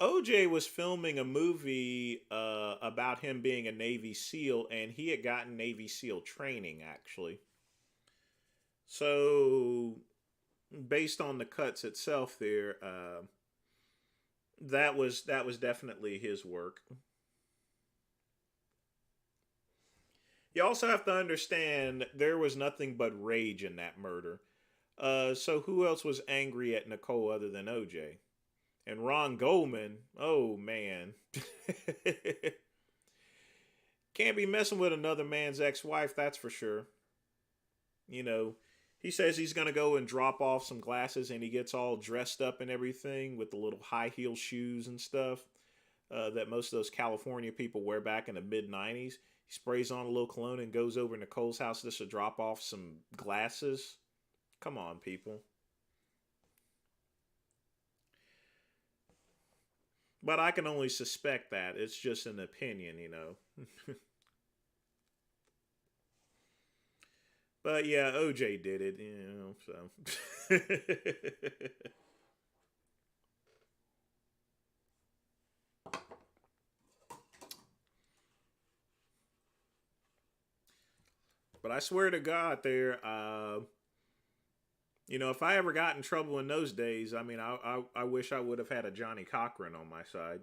OJ was filming a movie about him being a Navy SEAL, and he had gotten Navy SEAL training actually. So, based on the cuts itself, there, that was definitely his work. You also have to understand there was nothing but rage in that murder. So who else was angry at Nicole other than OJ? And Ron Goldman, oh man. Can't be messing with another man's ex wife, that's for sure. You know, he says he's going to go and drop off some glasses and he gets all dressed up and everything with the little high heel shoes and stuff that most of those California people wear back in the mid 90s. He sprays on a little cologne and goes over to Nicole's house just to drop off some glasses. Come on, people. But I can only suspect that. It's just an opinion, you know. But yeah, OJ did it, you know, so. But I swear to God, you know, if I ever got in trouble in those days, I mean, I wish I would have had a Johnny Cochran on my side.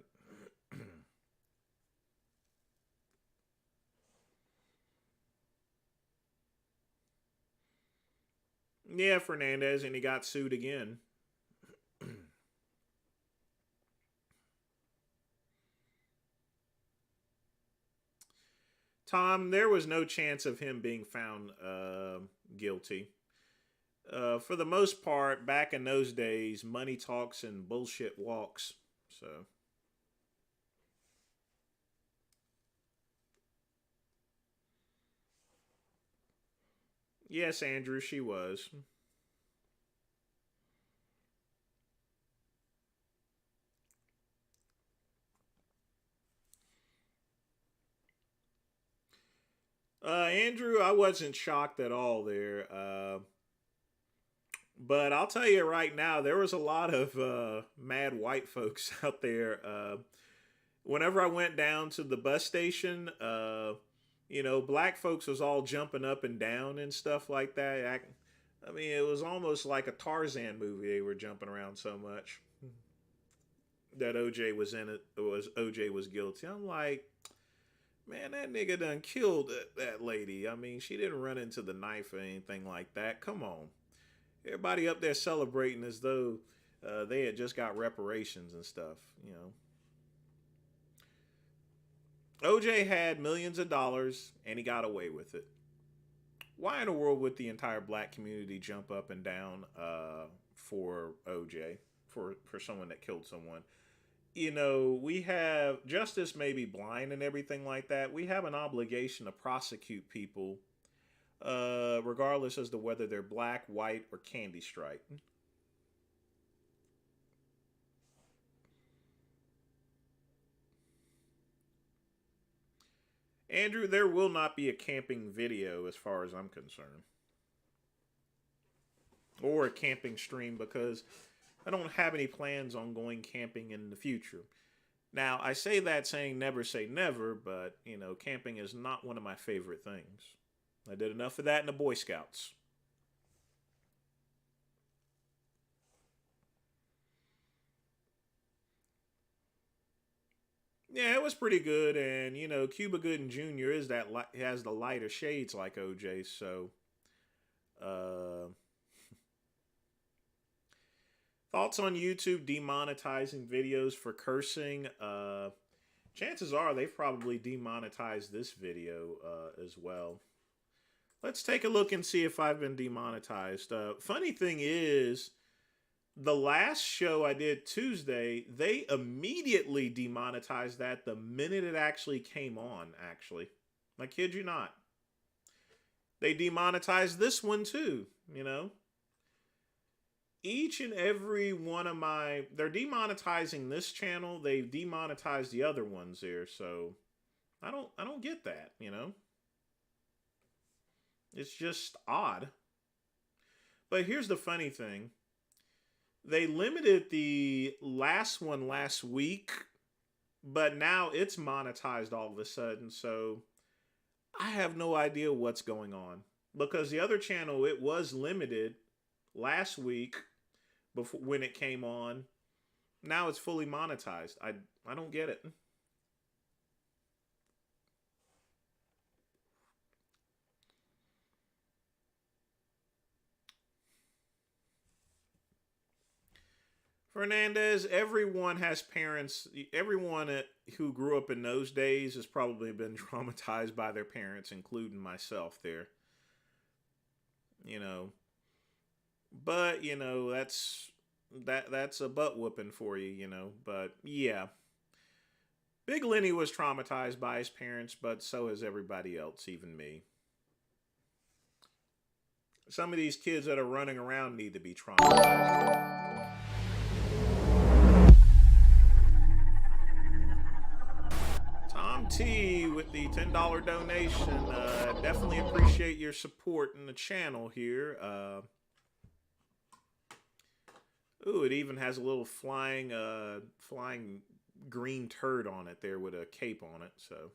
Yeah, Fernandez, and he got sued again. Tom, there was no chance of him being found guilty. For the most part, back in those days, money talks and bullshit walks. So, yes, Andrew, she was. Andrew, I wasn't shocked at all there. But I'll tell you right now, there was a lot of mad white folks out there. Whenever I went down to the bus station, you know, black folks was all jumping up and down and stuff like that. I mean, it was almost like a Tarzan movie. They were jumping around so much that OJ was in it. Was OJ was guilty? I'm like, man, that nigga done killed that lady. I mean, she didn't run into the knife or anything like that. Come on, everybody up there celebrating as though they had just got reparations and stuff. You know, OJ had millions of dollars and he got away with it. Why in the world would the entire black community jump up and down for OJ, for someone that killed someone? we have justice may be blind and everything like that. We have an obligation to prosecute people, regardless as to whether they're black, white, or candy striped. Andrew, there will not be a camping video as far as I'm concerned, or a camping stream, because I don't have any plans on going camping in the future. Now, I say that saying never say never, but, camping is not one of my favorite things. I did enough of that in the Boy Scouts. Yeah, it was pretty good, and Cuba Gooding Jr. has the lighter shades like OJ, so uh, thoughts on YouTube demonetizing videos for cursing? Chances are they've probably demonetized this video as well. Let's take a look and see if I've been demonetized. Funny thing is, the last show I did Tuesday, they immediately demonetized that the minute it actually came on, actually. I kid you not. They demonetized this one too, Each and every one of they're demonetizing this channel, they've demonetized the other ones there, so I don't get that, It's just odd. But here's the funny thing. They limited the last one last week, but now it's monetized all of a sudden. So I have no idea what's going on, because the other channel, it was limited last week before when it came on. Now it's fully monetized. I don't get it. Fernandez, everyone has parents. Everyone who grew up in those days has probably been traumatized by their parents, including myself there. But, that's a butt whooping for you, But, yeah. Big Lenny was traumatized by his parents, but so has everybody else, even me. Some of these kids that are running around need to be traumatized. Tom T with the $10 donation. Definitely appreciate your support in the channel here. Ooh, it even has a little flying green turd on it there with a cape on it. So,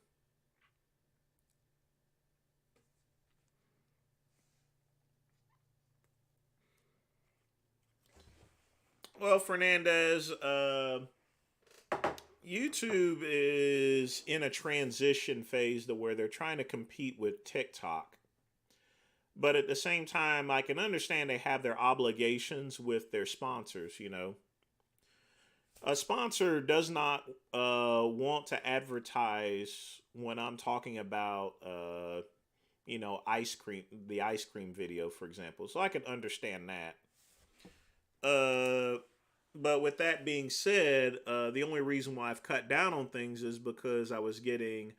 well, Fernandez, YouTube is in a transition phase to where they're trying to compete with TikTok. But at the same time, I can understand they have their obligations with their sponsors, A sponsor does not want to advertise when I'm talking about, ice cream, the ice cream video, for example. So I can understand that. But with that being said, the only reason why I've cut down on things is because I was getting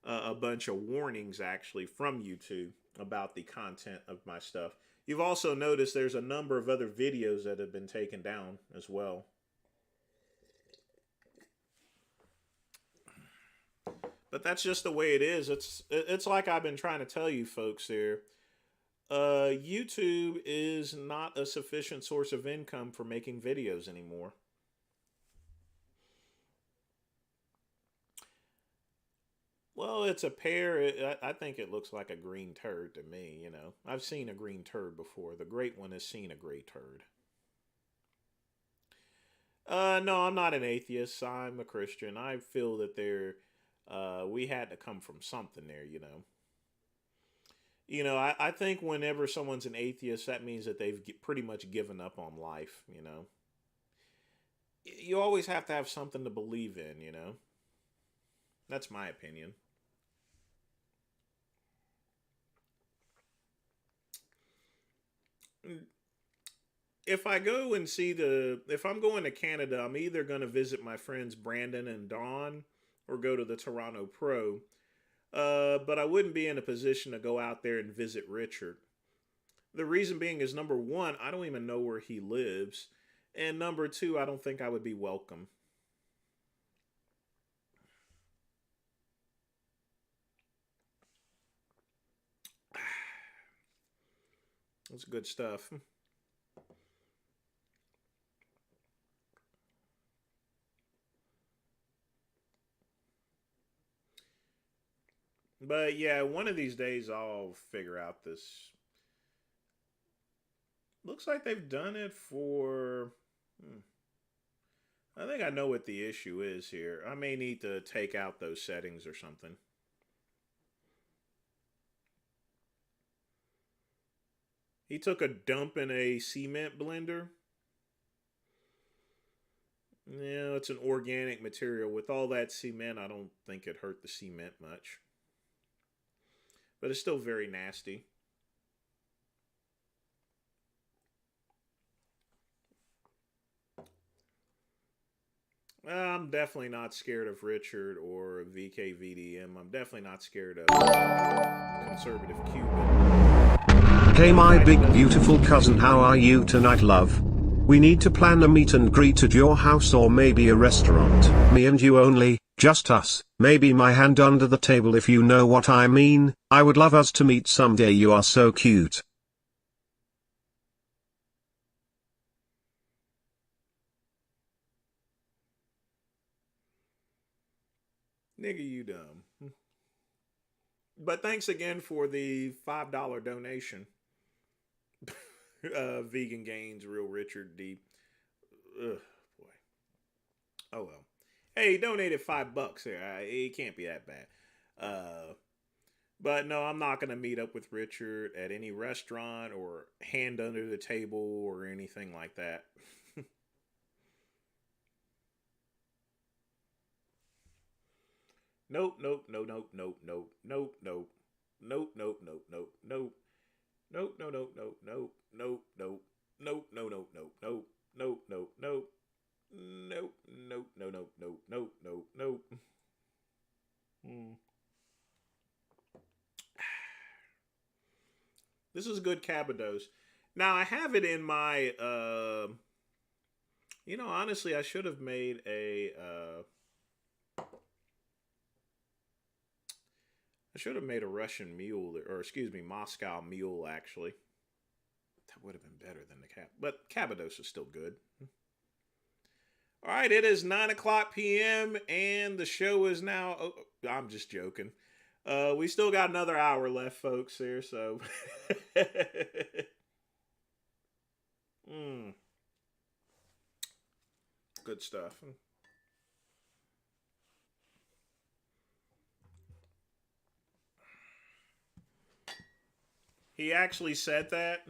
a bunch of warnings actually from YouTube about the content of my stuff. You've also noticed there's a number of other videos that have been taken down as well. But that's just the way it is. It's like I've been trying to tell you folks there. YouTube is not a sufficient source of income for making videos anymore. Well, it's a pear. I think it looks like a green turd to me, I've seen a green turd before. The great one has seen a gray turd. No, I'm not an atheist. I'm a Christian. I feel that we had to come from something there, I think whenever someone's an atheist, that means that they've pretty much given up on life, You always have to have something to believe in, That's my opinion. if I go and see if I'm going to Canada, I'm either going to visit my friends Brandon and Dawn or go to the Toronto Pro. But I wouldn't be in a position to go out there and visit Richard. The reason being is number one, I don't even know where he lives. And number two, I don't think I would be welcome. That's good stuff. But yeah, one of these days I'll figure out this. Looks like they've done it for. I think I know what the issue is here. I may need to take out those settings or something. He took a dump in a cement blender. Yeah, it's an organic material. With all that cement, I don't think it hurt the cement much. But it's still very nasty. I'm definitely not scared of Richard or VKVDM. I'm definitely not scared of conservative Cuban. Hey my big beautiful cousin, how are you tonight, love? We need to plan a meet and greet at your house or maybe a restaurant. Me and you only, just us. Maybe my hand under the table if you know what I mean. I would love us to meet someday, you are so cute. Nigga, you dumb. But thanks again for the $5 donation. Vegan Gains, Real Richard D. Ugh, boy. Oh well. Hey, he donated $5 here. It can't be that bad. But no, I'm not gonna meet up with Richard at any restaurant or hand under the table or anything like that. Nope, nope, nope, nope, nope, nope, nope, nope, nope, nope, nope, nope, nope. Nope, no, no, no, no, no, no, no, no, no, no, no, no, no, no, nope, nope, no, no, no, no, no, no. This is good Cabados. Now I have it in my. Honestly, I should have made a. I should have made a Russian mule, or excuse me, Moscow mule. Actually, that would have been better than the but Cabados is still good. All right, it is 9:00 p.m. and the show is now. Oh, I'm just joking. We still got another hour left, folks. Here, so. Good stuff. He actually said that.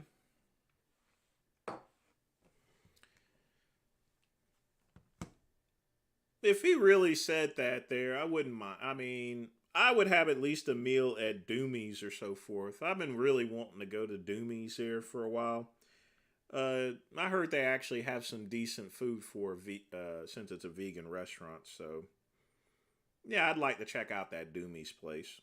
If he really said that there, I wouldn't mind. I mean, I would have at least a meal at Doomie's or so forth. I've been really wanting to go to Doomie's here for a while. I heard they actually have some decent food since it's a vegan restaurant. So, yeah, I'd like to check out that Doomie's place.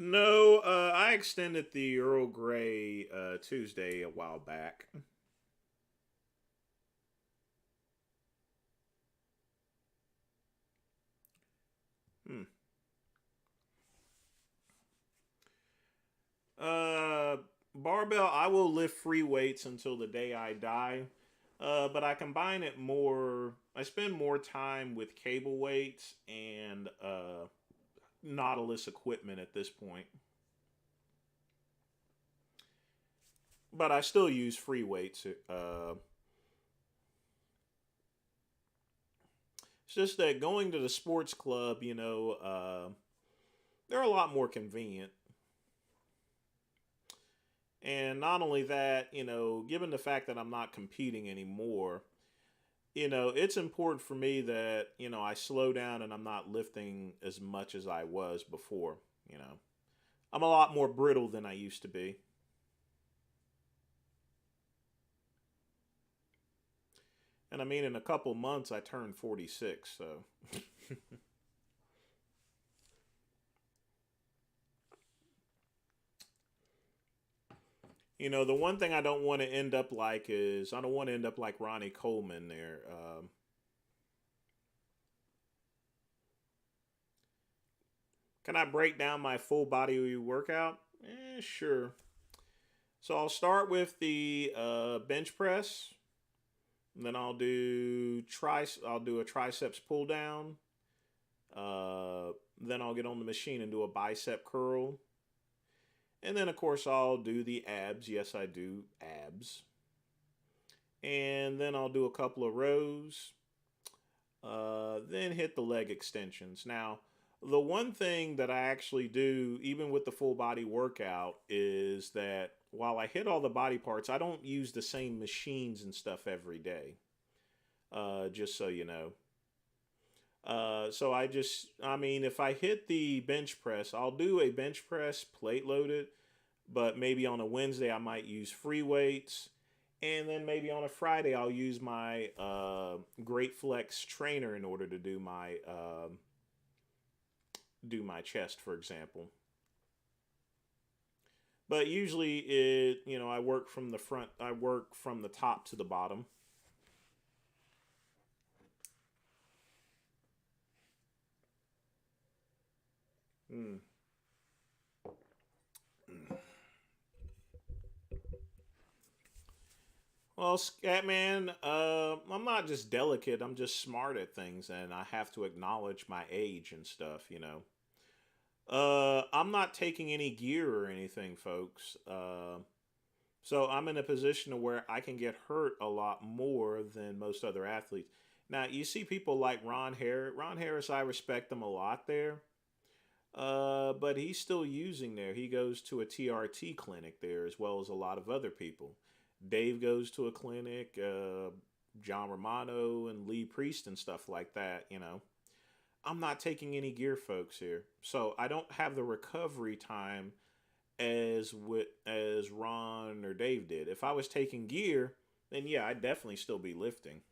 No, I extended the Earl Grey Tuesday a while back. Barbell, I will lift free weights until the day I die. But I combine it more. I spend more time with cable weights and Nautilus equipment at this point. But I still use free weights. It's just that going to the sports club, they're a lot more convenient. And not only that, given the fact that I'm not competing anymore, it's important for me that, I slow down and I'm not lifting as much as I was before. You know, I'm a lot more brittle than I used to be. And I mean, in a couple months, I turned 46. So, the one thing I don't want to end up like is I don't want to end up like Ronnie Coleman there. Can I break down my full body workout? Sure. So I'll start with the bench press. Then I'll do a triceps pull down. Then I'll get on the machine and do a bicep curl. And then of course I'll do the abs. Yes, I do abs. And then I'll do a couple of rows. Then hit the leg extensions. Now, the one thing that I actually do, even with the full body workout, is that while I hit all the body parts, I don't use the same machines and stuff every day. Just so you know. So I mean, if I hit the bench press, I'll do a bench press plate loaded, but maybe on a Wednesday I might use free weights. And then maybe on a Friday I'll use my Great Flex trainer in order to do my chest, for example. But usually I work from the front, I work from the top to the bottom. Mm. Well, Scatman, I'm not just delicate, I'm just smart at things, and I have to acknowledge my age and stuff. I'm not taking any gear or anything, folks. So I'm in a position where I can get hurt a lot more than most other athletes. Now, you see people like Ron Harris. Ron Harris, I respect him a lot there. But he's still using there. He goes to a TRT clinic there as well as a lot of other people. Dave goes to a clinic, John Romano and Lee Priest and stuff like that. I'm not taking any gear, folks, here. So I don't have the recovery time as Ron or Dave did. If I was taking gear, then yeah, I'd definitely still be lifting.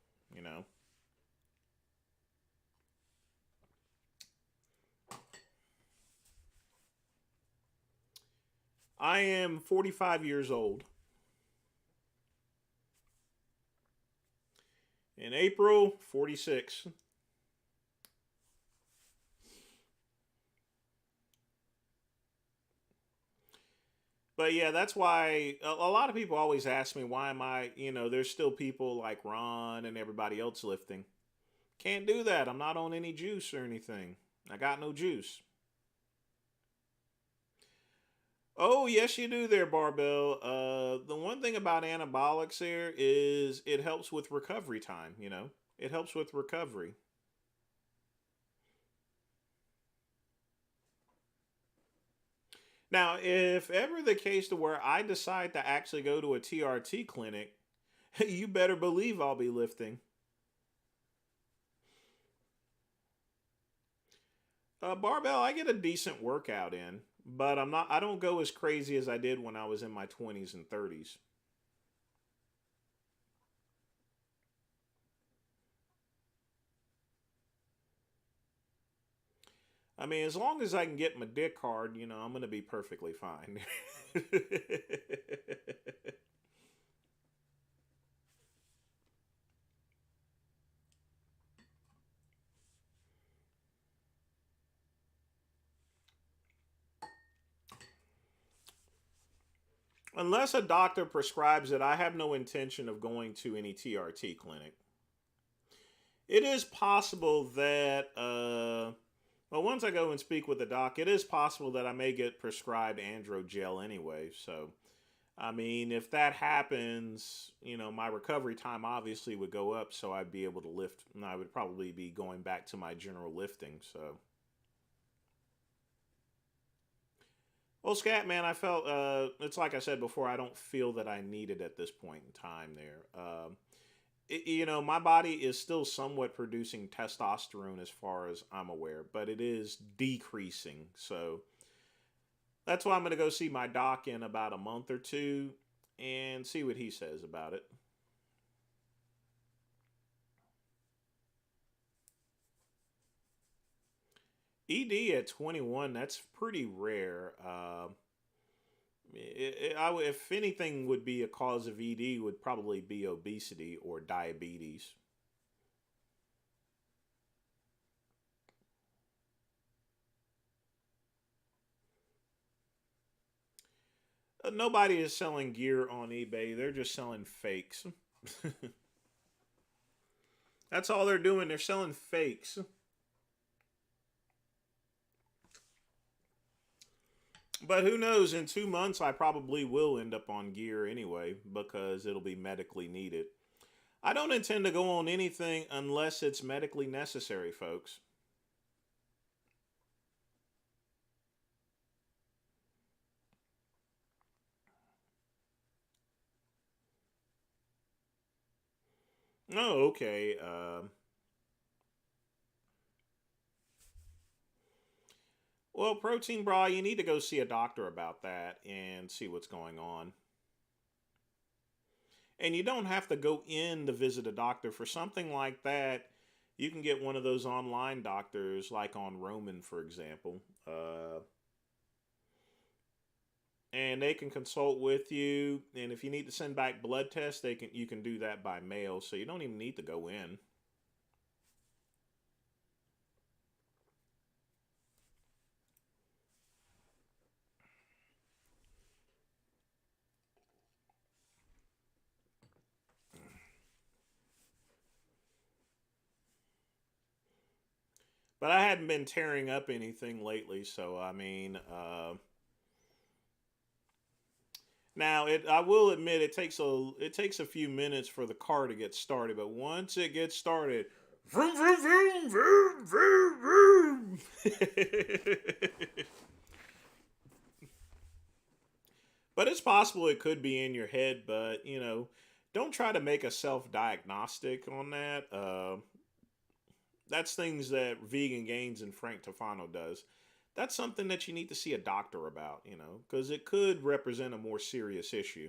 I am 45 years old. In April, 46. But yeah, that's why a lot of people always ask me why am there's still people like Ron and everybody else lifting. Can't do that. I'm not on any juice or anything. I got no juice. Oh, yes, you do there, Barbell. The one thing about anabolics there is it helps with recovery time. It helps with recovery. Now, if ever the case to where I decide to actually go to a TRT clinic, you better believe I'll be lifting. Barbell, I get a decent workout in, but I don't go as crazy as I did when I was in my 20s and 30s. I mean, as long as I can get my dick hard, I'm going to be perfectly fine. Unless a doctor prescribes it, I have no intention of going to any TRT clinic. It is possible that, well, once I go and speak with the doc, it is possible that I may get prescribed androgel anyway. So, I mean, if that happens, my recovery time obviously would go up, so I'd be able to lift, and I would probably be going back to my general lifting. So, well, Scat Man, I felt it's like I said before, I don't feel that I need it at this point in time there. you know, my body is still somewhat producing testosterone as far as I'm aware, but it is decreasing. So that's why I'm going to go see my doc in about a month or two and see what he says about it. ED at 21, that's pretty rare. If anything would be a cause of ED, would probably be obesity or diabetes. Nobody is selling gear on eBay. They're just selling fakes. That's all they're doing. They're selling fakes. But who knows? In 2 months, I probably will end up on gear anyway because it'll be medically needed. I don't intend to go on anything unless it's medically necessary, folks. Oh, okay. Well, protein bra, you need to go see a doctor about that and see what's going on. And you don't have to go in to visit a doctor for something like that. You can get one of those online doctors, like on Roman, for example, and they can consult with you. And if you need to send back blood tests, you can do that by mail, so you don't even need to go in. But I hadn't been tearing up anything lately, so I mean, now I will admit it takes a few minutes for the car to get started, but once it gets started, vroom vroom vroom vroom vroom vroom. But it's possible it could be in your head, but you know, don't try to make a self-diagnostic on that. That's things that Vegan Gains and Frank Tofano does. That's something that you need to see a doctor about, you know, because it could represent a more serious issue.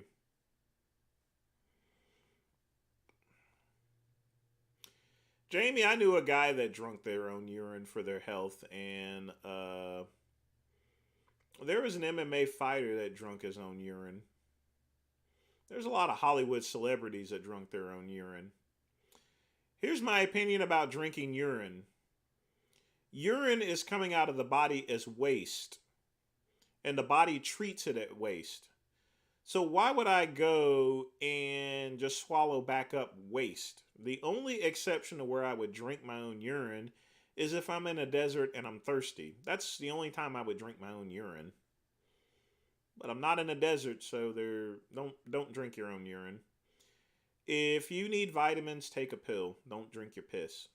Jamie, I knew a guy that drank their own urine for their health, and there was an MMA fighter that drank his own urine. There's a lot of Hollywood celebrities that drank their own urine. Here's my opinion about drinking urine. Urine is coming out of the body as waste, and the body treats it as waste. So why would I go and just swallow back up waste? The only exception to where I would drink my own urine is if I'm in a desert and I'm thirsty. That's the only time I would drink my own urine. But I'm not in a desert, so don't drink your own urine. If you need vitamins, take a pill. Don't drink your piss.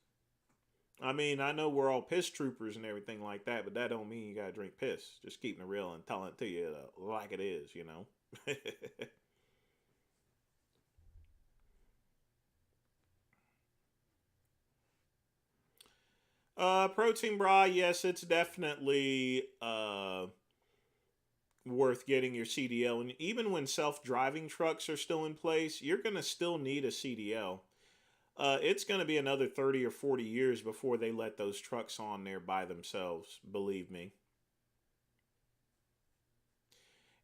I mean, I know we're all piss troopers and everything like that, but that don't mean you gotta drink piss. Just keeping it real and telling it to you like it is, you know. Protein bra, yes, it's definitely worth getting your CDL. And even when self-driving trucks are still in place, you're gonna still need a CDL. It's going to be another 30 or 40 years before they let those trucks on there by themselves, believe me.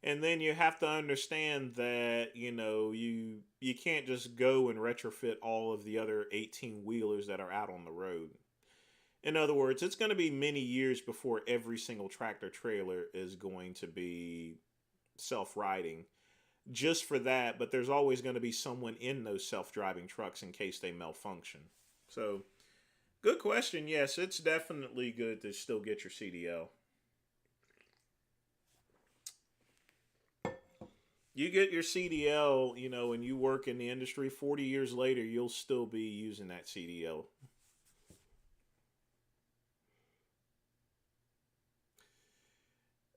And then you have to understand that, you know, you can't just go and retrofit all of the other 18 wheelers that are out on the road. In other words, it's going to be many years before every single tractor trailer is going to be self-riding just for that, but there's always going to be someone in those self-driving trucks in case they malfunction. So, good question. Yes, it's definitely good to still get your CDL. You get your CDL, you know, and you work in the industry 40 years later, you'll still be using that CDL.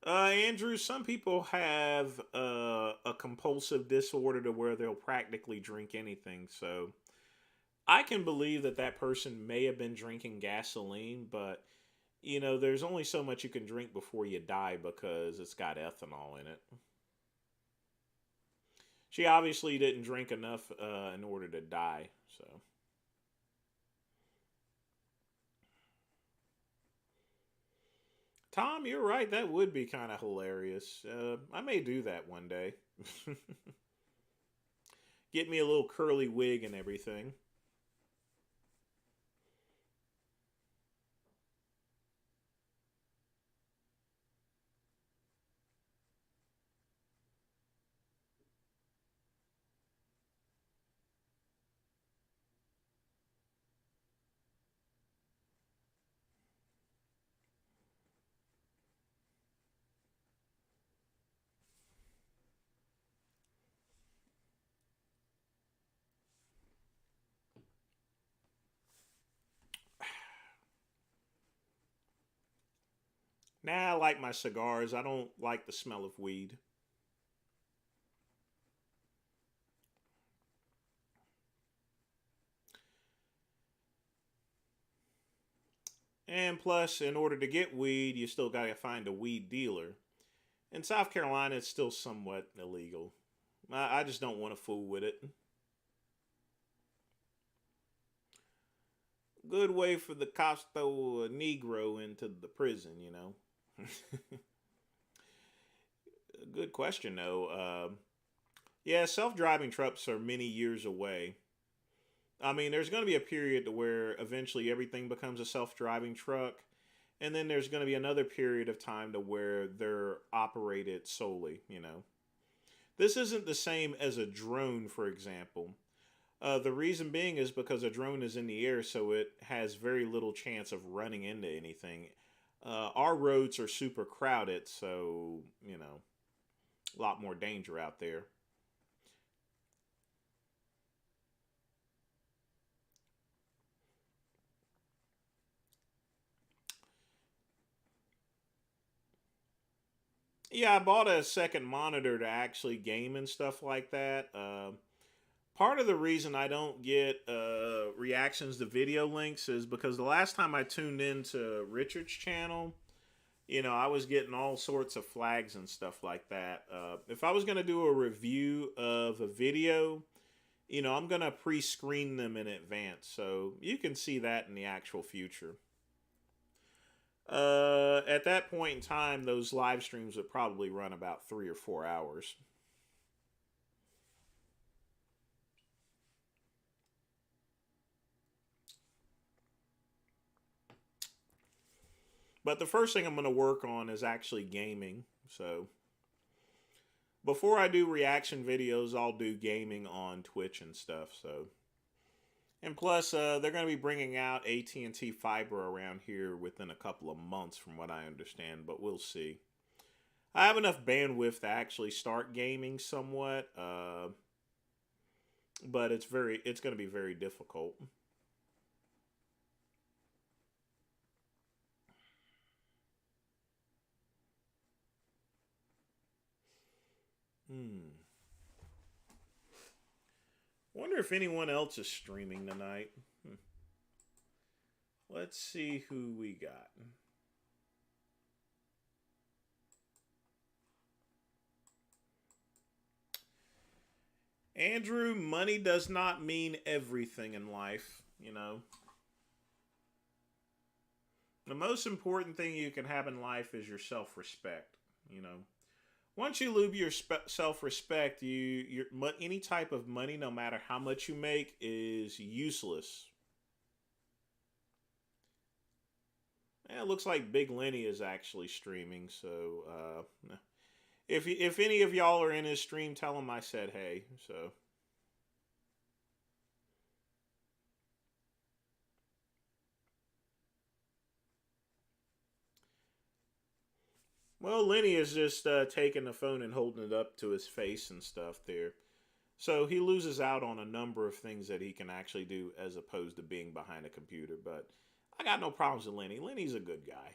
Andrew, some people have a compulsive disorder to where they'll practically drink anything. So I can believe that that person may have been drinking gasoline, but there's only so much you can drink before you die because it's got ethanol in it. She obviously didn't drink enough in order to die. So, Tom, you're right. That would be kind of hilarious. I may do that one day. Get me a little curly wig and everything. Nah, I like my cigars. I don't like the smell of weed. And plus, in order to get weed, you still gotta find a weed dealer. In South Carolina, it's still somewhat illegal. I just don't want to fool with it. Good way for the cops to throw a Negro into the prison. Good question, though. Yeah, self driving trucks are many years away. I mean, there's going to be a period to where eventually everything becomes a self driving truck. And then there's going to be another period of time to where they're operated solely. This isn't the same as a drone, for example. The reason being is because a drone is in the air, so it has very little chance of running into anything. Our roads are super crowded, so, a lot more danger out there. Yeah, I bought a second monitor to actually game and stuff like that. Part of the reason I don't get reactions to video links is because the last time I tuned into Richard's channel, I was getting all sorts of flags and stuff like that. If I was going to do a review of a video, I'm going to pre screen them in advance. So you can see that in the actual future. At that point in time, those live streams would probably run about 3 or 4 hours. But the first thing I'm going to work on is actually gaming. So before I do reaction videos, I'll do gaming on Twitch and stuff. So, and plus, they're going to be bringing out AT&T fiber around here within a couple of months, from what I understand. But we'll see. I have enough bandwidth to actually start gaming somewhat, but it's going to be very difficult. Hmm. Wonder if anyone else is streaming tonight. Let's see who we got. Andrew, money does not mean everything in life. The most important thing you can have in life is your self-respect. Once you lose your self-respect, any type of money, no matter how much you make, is useless. Yeah, it looks like Big Lenny is actually streaming. So, if any of y'all are in his stream, tell him I said hey. So. Well, Lenny is just taking the phone and holding it up to his face and stuff there. So he loses out on a number of things that he can actually do as opposed to being behind a computer. But I got no problems with Lenny. Lenny's a good guy.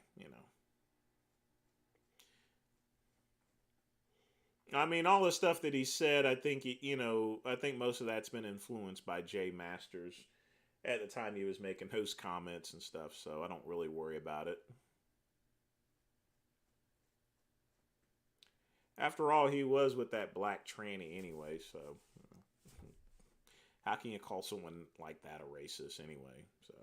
I mean, all the stuff that he said, I think, I think most of that's been influenced by Jay Masters. At the time, he was making host comments and stuff, so I don't really worry about it. After all, he was with that black tranny anyway, so how can you call someone like that a racist anyway? So.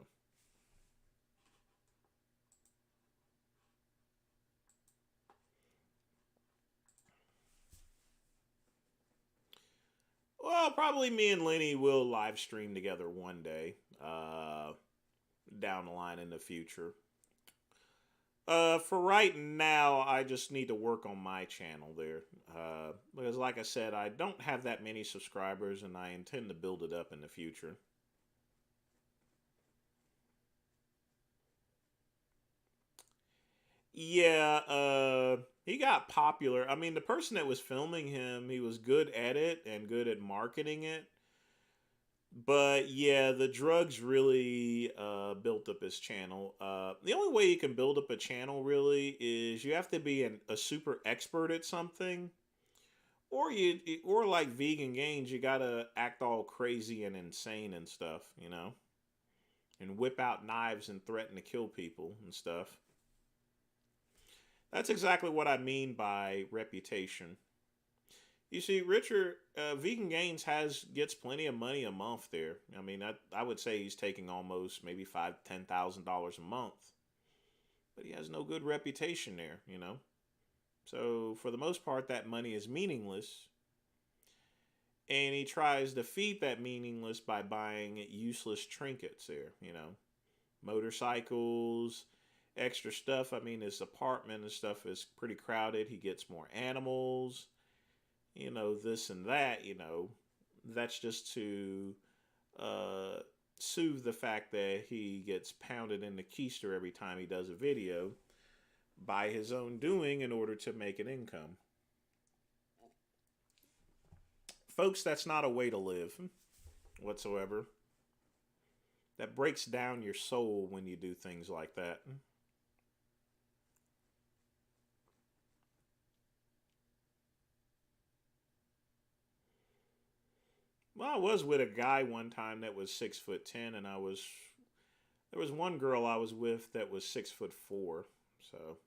Well, probably me and Lenny will live stream together one day, down the line in the future. For right now, I just need to work on my channel there. Because, like I said, I don't have that many subscribers, and I intend to build it up in the future. Yeah, he got popular. I mean, the person that was filming him, he was good at it and good at marketing it. But yeah, the drugs really built up his channel. The only way you can build up a channel really is you have to be a super expert at something, or like Vegan Gains, you gotta act all crazy and insane and stuff, and whip out knives and threaten to kill people and stuff. That's exactly what I mean by reputation. You see, Richard, Vegan Gains gets plenty of money a month there. I mean, I would say he's taking almost maybe $5,000 to $10,000 a month, but he has no good reputation there. So for the most part, that money is meaningless, and he tries to feed that meaningless by buying useless trinkets there. Motorcycles, extra stuff. I mean, his apartment and stuff is pretty crowded. He gets more animals, this and that. That's just to soothe the fact that he gets pounded in the keister every time he does a video by his own doing in order to make an income. Folks, that's not a way to live whatsoever. That breaks down your soul when you do things like that. Well, I was with a guy one time that was 6'10", and there was one girl I was with that was 6'4", so.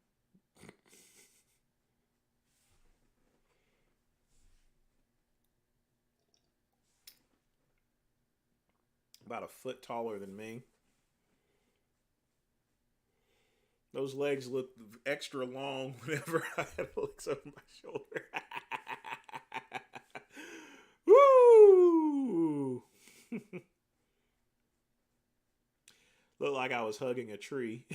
About a foot taller than me. Those legs look extra long whenever I look over my shoulder. Woo! Looked like I was hugging a tree.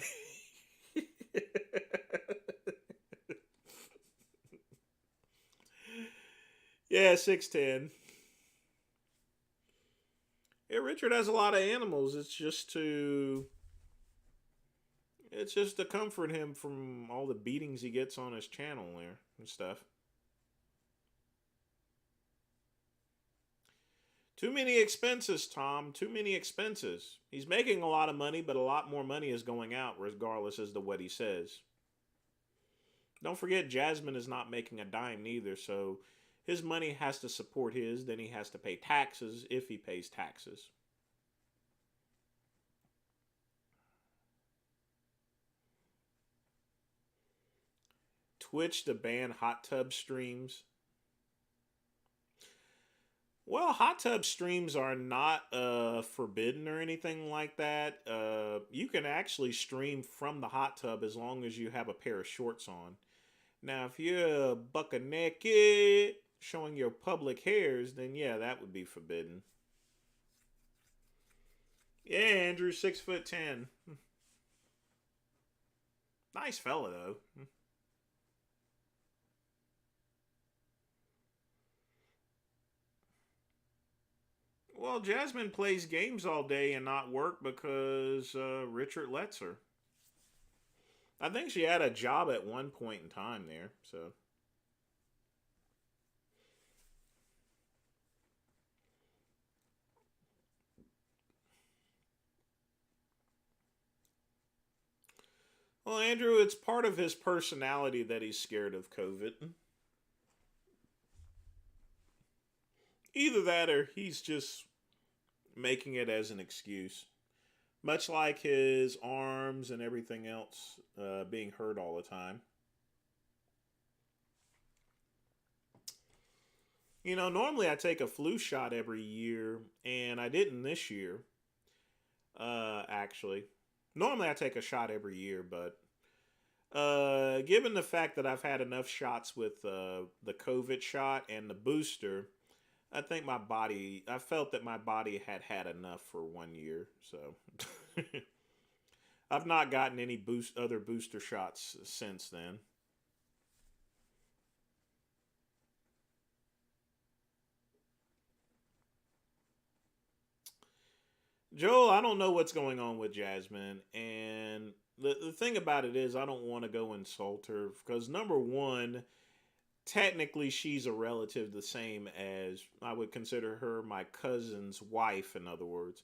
Yeah, 6'10". Yeah, Richard has a lot of animals. It's just to comfort him from all the beatings he gets on his channel there and stuff. Too many expenses, Tom. Too many expenses. He's making a lot of money, but a lot more money is going out regardless as to what he says. Don't forget, Jasmine is not making a dime neither, so his money has to support his, then he has to pay taxes if he pays taxes. Twitch to ban hot tub streams. Well, hot tub streams are not forbidden or anything like that. You can actually stream from the hot tub as long as you have a pair of shorts on. Now, if you're buck naked, showing your public hairs, then yeah, that would be forbidden. Yeah, Andrew, 6'10". Nice fella, though. Well, Jasmine plays games all day and not work because Richard lets her. I think she had a job at one point in time there, so. Well, Andrew, it's part of his personality that he's scared of COVID. Either that or he's just making it as an excuse. Much like his arms and everything else being hurt all the time. You know, normally I take a flu shot every year, and I didn't this year, actually. Normally I take a shot every year, but given the fact that I've had enough shots with the COVID shot and the booster, I felt that my body had had enough for 1 year. So I've not gotten any other booster shots since then. Joel, I don't know what's going on with Jasmine. And the thing about it is, I don't want to go insult her because, number one, technically she's a relative the same as I would consider her my cousin's wife, in other words.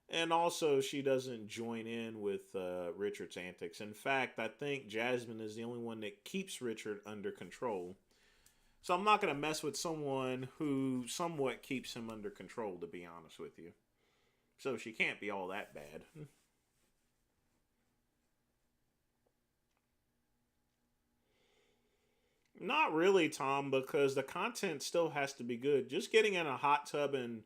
And also, she doesn't join in with Richard's antics. In fact, I think Jasmine is the only one that keeps Richard under control. So I'm not going to mess with someone who somewhat keeps him under control, to be honest with you. So she can't be all that bad. Not really, Tom, because the content still has to be good. Just getting in a hot tub and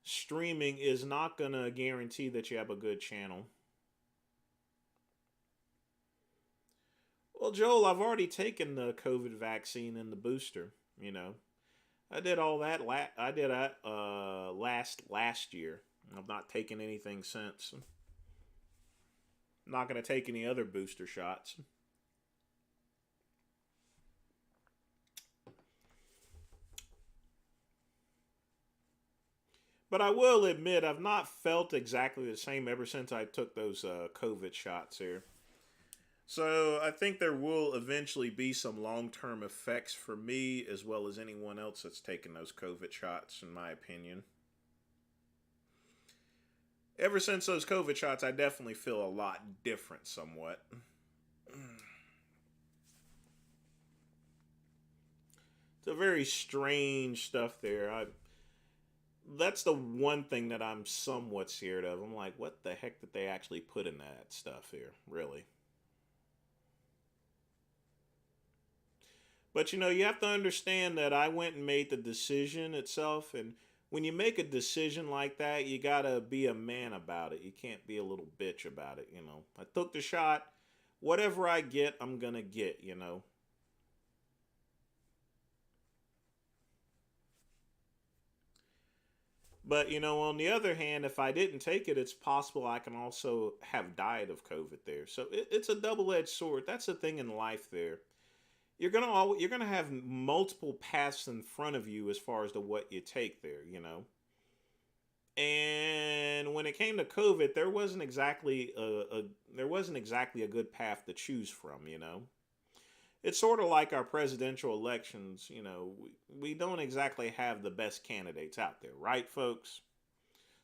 streaming is not going to guarantee that you have a good channel. Well, Joel, I've already taken the COVID vaccine and the booster. You know, I did all that. I did that last year. I've not taken anything since. I'm not going to take any other booster shots. But I will admit, I've not felt exactly the same ever since I took those COVID shots here. So I think there will eventually be some long-term effects for me as well as anyone else that's taken those COVID shots, in my opinion. Ever since those COVID shots, I definitely feel a lot different somewhat. It's a very strange stuff there. That's the one thing that I'm somewhat scared of. I'm like, what the heck did they actually put in that stuff here? Really? But you know, you have to understand that I went and made the decision itself. And when you make a decision like that, you gotta be a man about it. You can't be a little bitch about it, you know. I took the shot. Whatever I get, I'm gonna get, you know. But you know, on the other hand, if I didn't take it, it's possible I can also have died of COVID there. So it's a double-edged sword. That's the thing in life there. You're gonna have multiple paths in front of you as far as to what you take there, you know. And when it came to COVID, there wasn't exactly a good path to choose from, you know. It's sort of like our presidential elections, you know. We don't exactly have the best candidates out there, right, folks?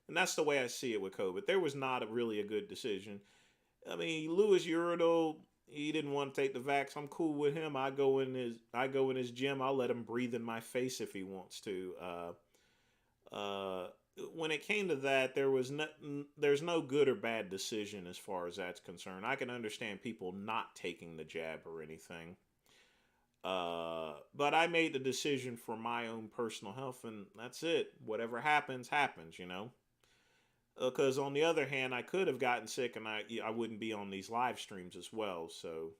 And that's the way I see it with COVID. There was not really a good decision. I mean, Louis Urido, he didn't want to take the vax. I'm cool with him. I go in his gym. I'll let him breathe in my face if he wants to. Uh, when it came to that, there's no good or bad decision as far as that's concerned. I can understand people not taking the jab or anything. But I made the decision for my own personal health, and that's it. Whatever happens, happens, you know. Because on the other hand, I could have gotten sick, and I wouldn't be on these live streams as well. So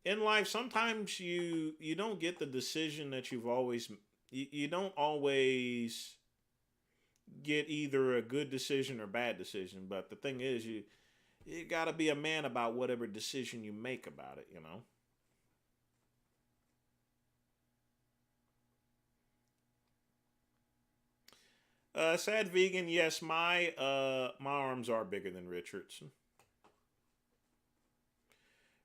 in life, sometimes you don't get the decision that you don't always get either a good decision or bad decision. But the thing is, you got to be a man about whatever decision you make about it, you know. Sad vegan. Yes, my arms are bigger than Richard's.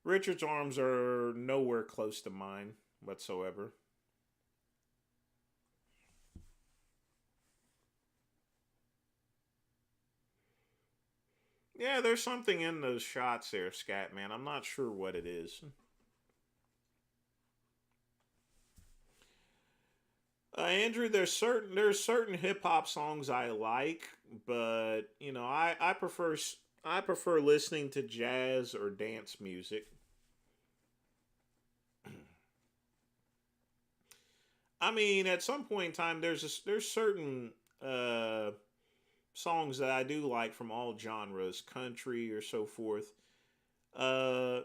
Richard's arms are nowhere close to mine whatsoever. Yeah, there's something in those shots there, Scat Man. I'm not sure what it is. Andrew, there's certain hip hop songs I like, but you know, I prefer listening to jazz or dance music. I mean, at some point in time, there's certain uh, songs that I do like from all genres, country or so forth.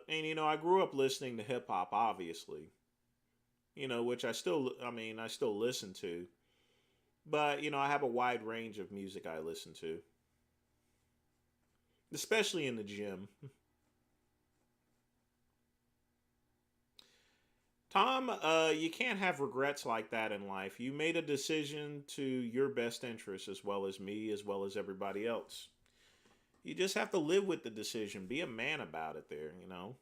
And you know, I grew up listening to hip hop, obviously. You know, which I still listen to. But you know, I have a wide range of music I listen to, especially in the gym. Tom, you can't have regrets like that in life. You made a decision to your best interest, as well as me, as well as everybody else. You just have to live with the decision. Be a man about it there, you know?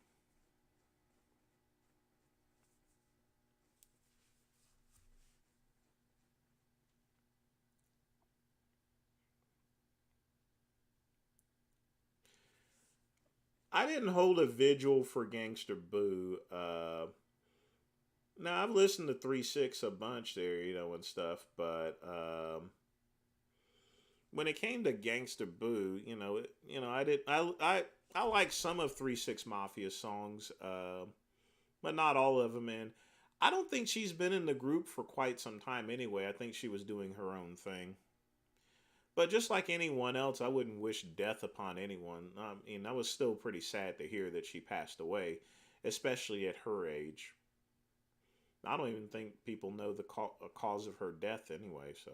I didn't hold a vigil for Gangster Boo. Now, I've listened to 3 6 a bunch there, you know, and stuff, but when it came to Gangster Boo, you know, I like some of 3 6 Mafia songs, but not all of them. And I don't think she's been in the group for quite some time anyway. I think she was doing her own thing. But just like anyone else, I wouldn't wish death upon anyone. I mean, that was still pretty sad to hear that she passed away, especially at her age. I don't even think people know the cause of her death anyway. So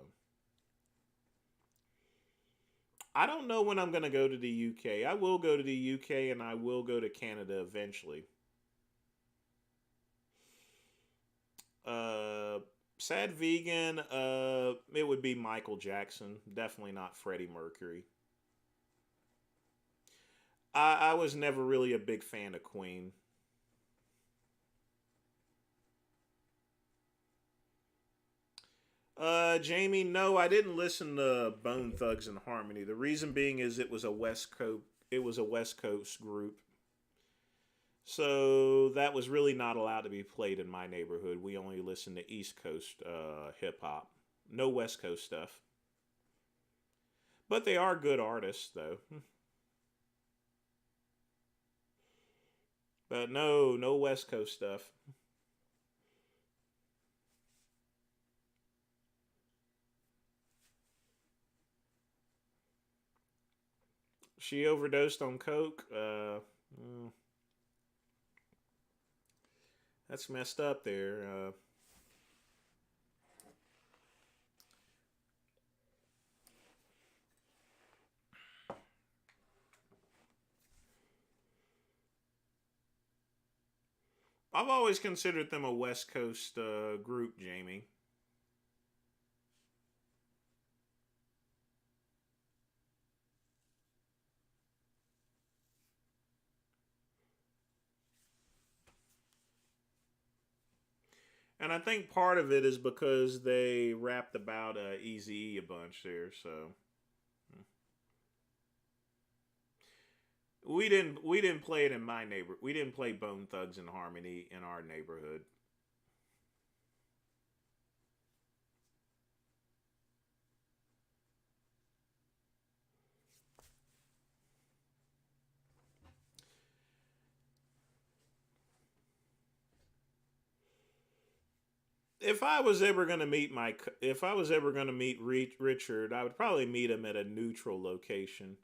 I don't know when I'm going to go to the UK. I will go to the UK and I will go to Canada eventually. Uh, Sad vegan. It would be Michael Jackson. Definitely not Freddie Mercury. I was never really a big fan of Queen. Jamie, no, I didn't listen to Bone Thugs and Harmony. The reason being is it was a West Coast group. So that was really not allowed to be played in my neighborhood. We only listened to East Coast hip hop. No West Coast stuff. But they are good artists though. But no West Coast stuff. She overdosed on coke. That's messed up there. I've always considered them a West Coast group, Jamie. And I think part of it is because they rapped about Easy a bunch there. So we didn't play it in my neighbor. We didn't play Bone Thugs and Harmony in our neighborhood. If I was ever gonna meet Richard, I would probably meet him at a neutral location.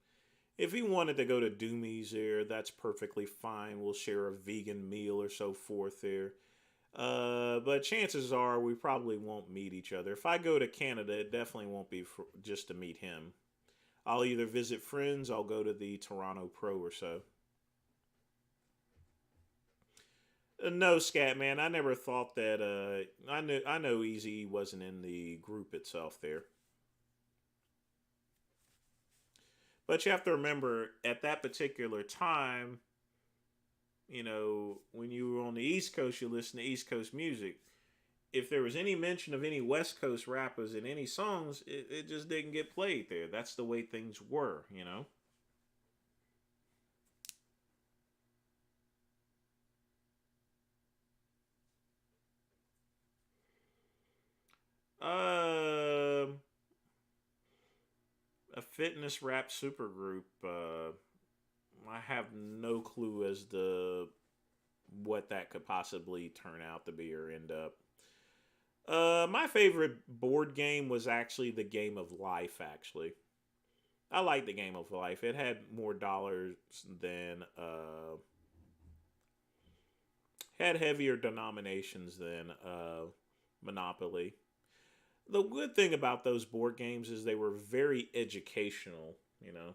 If he wanted to go to Doomy's there, that's perfectly fine. We'll share a vegan meal or so forth there. But chances are we probably won't meet each other. If I go to Canada, it definitely won't be just to meet him. I'll either visit friends, I'll go to the Toronto Pro or so. No, Scat man, I never thought that. I know Easy wasn't in the group itself there, but you have to remember at that particular time, you know, when you were on the East Coast, you listen to East Coast music. If there was any mention of any West Coast rappers in any songs, it just didn't get played there. That's the way things were, you know. Uh, Fitness rap supergroup. I have no clue as to what that could possibly turn out to be or end up. My favorite board game was actually the Game of Life. Actually, I like the Game of Life. It had more dollars than had heavier denominations than Monopoly. The good thing about those board games is they were very educational. You know,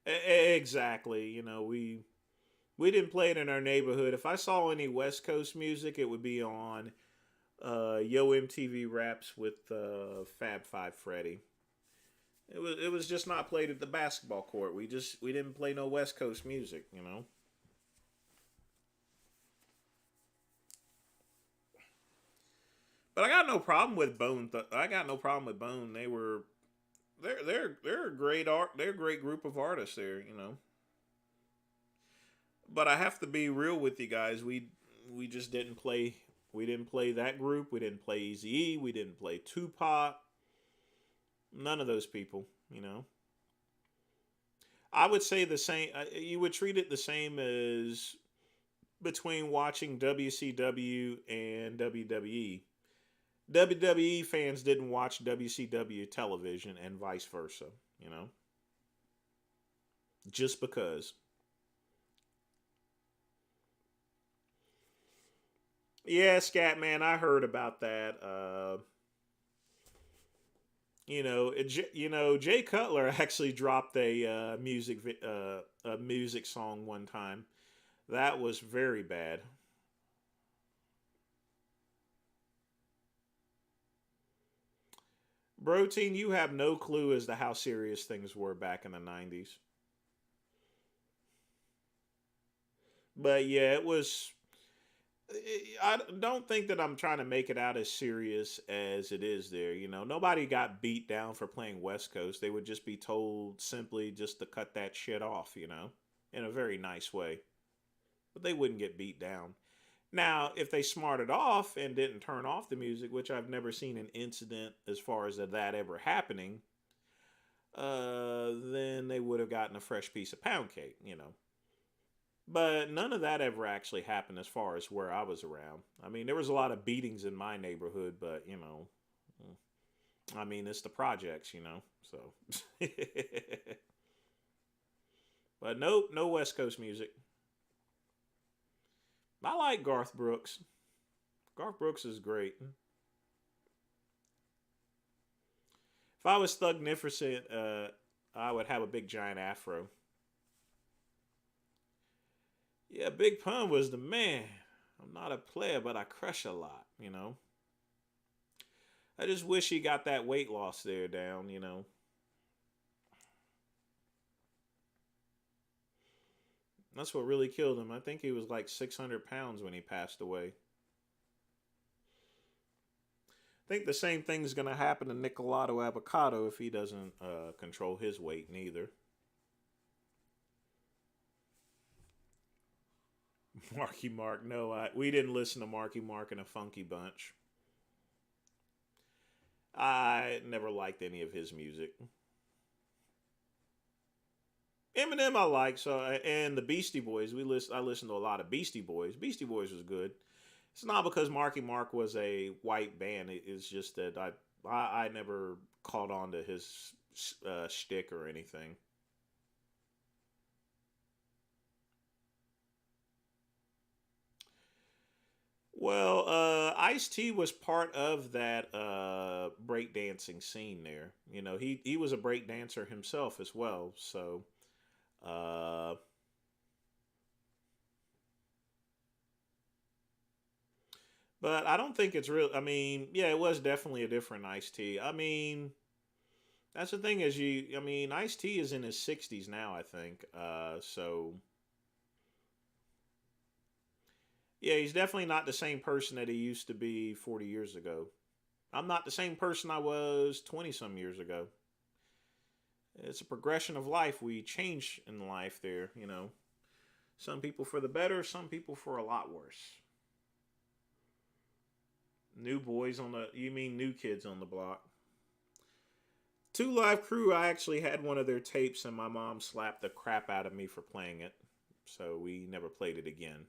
exactly. You know, we didn't play it in our neighborhood. If I saw any West Coast music, it would be on Yo MTV Raps with Fab Five Freddy. It was just not played at the basketball court. We didn't play no West Coast music, you know. But I got no problem with Bone. I got no problem with Bone. They're a great art. They're a great group of artists there, you know. But I have to be real with you guys. We just didn't play. We didn't play that group. We didn't play Eazy-E. We didn't play Tupac. None of those people, you know. I would say the same. You would treat it the same as between watching WCW and WWE. WWE fans didn't watch WCW television and vice versa, you know, just because. Yeah, Scatman, I heard about that. Jay Cutler actually dropped a music song one time. That was very bad. Protein, you have no clue as to how serious things were back in the 90s. But yeah, it was. I don't think that I'm trying to make it out as serious as it is there. You know, nobody got beat down for playing West Coast. They would just be told simply just to cut that shit off, you know, in a very nice way. But they wouldn't get beat down. Now, if they smarted off and didn't turn off the music, which I've never seen an incident as far as that ever happening, then they would have gotten a fresh piece of pound cake, you know. But none of that ever actually happened as far as where I was around. I mean, there was a lot of beatings in my neighborhood, but you know, I mean, it's the projects, you know. So, but nope, no West Coast music. I like Garth Brooks. Garth Brooks is great. If I was Thugnificent, I would have a big giant afro. Yeah, Big Pun was the man. I'm not a player, but I crush a lot, you know. I just wish he got that weight loss there down, you know. That's what really killed him. I think he was like 600 pounds when he passed away. I think the same thing's going to happen to Nicolato Avocado if he doesn't control his weight, neither. Marky Mark, no, we didn't listen to Marky Mark and a Funky Bunch. I never liked any of his music. Eminem I like, so and the Beastie Boys. I listened to a lot of Beastie Boys. Beastie Boys was good. It's not because Marky Mark was a white band. It's just that I never caught on to his shtick or anything. Well, Ice-T was part of that breakdancing scene there. You know, he was a breakdancer himself as well. So, uh, but I don't think it's real. I mean, yeah, it was definitely a different Ice-T. I mean, that's the thing is I mean, Ice-T is in his 60s now, I think. So yeah, he's definitely not the same person that he used to be 40 years ago. I'm not the same person I was 20 some years ago. It's a progression of life. We change in life there, you know. Some people for the better, some people for a lot worse. New boys on the. You mean new kids on the block? Two Live Crew. I actually had one of their tapes, and my mom slapped the crap out of me for playing it, so we never played it again.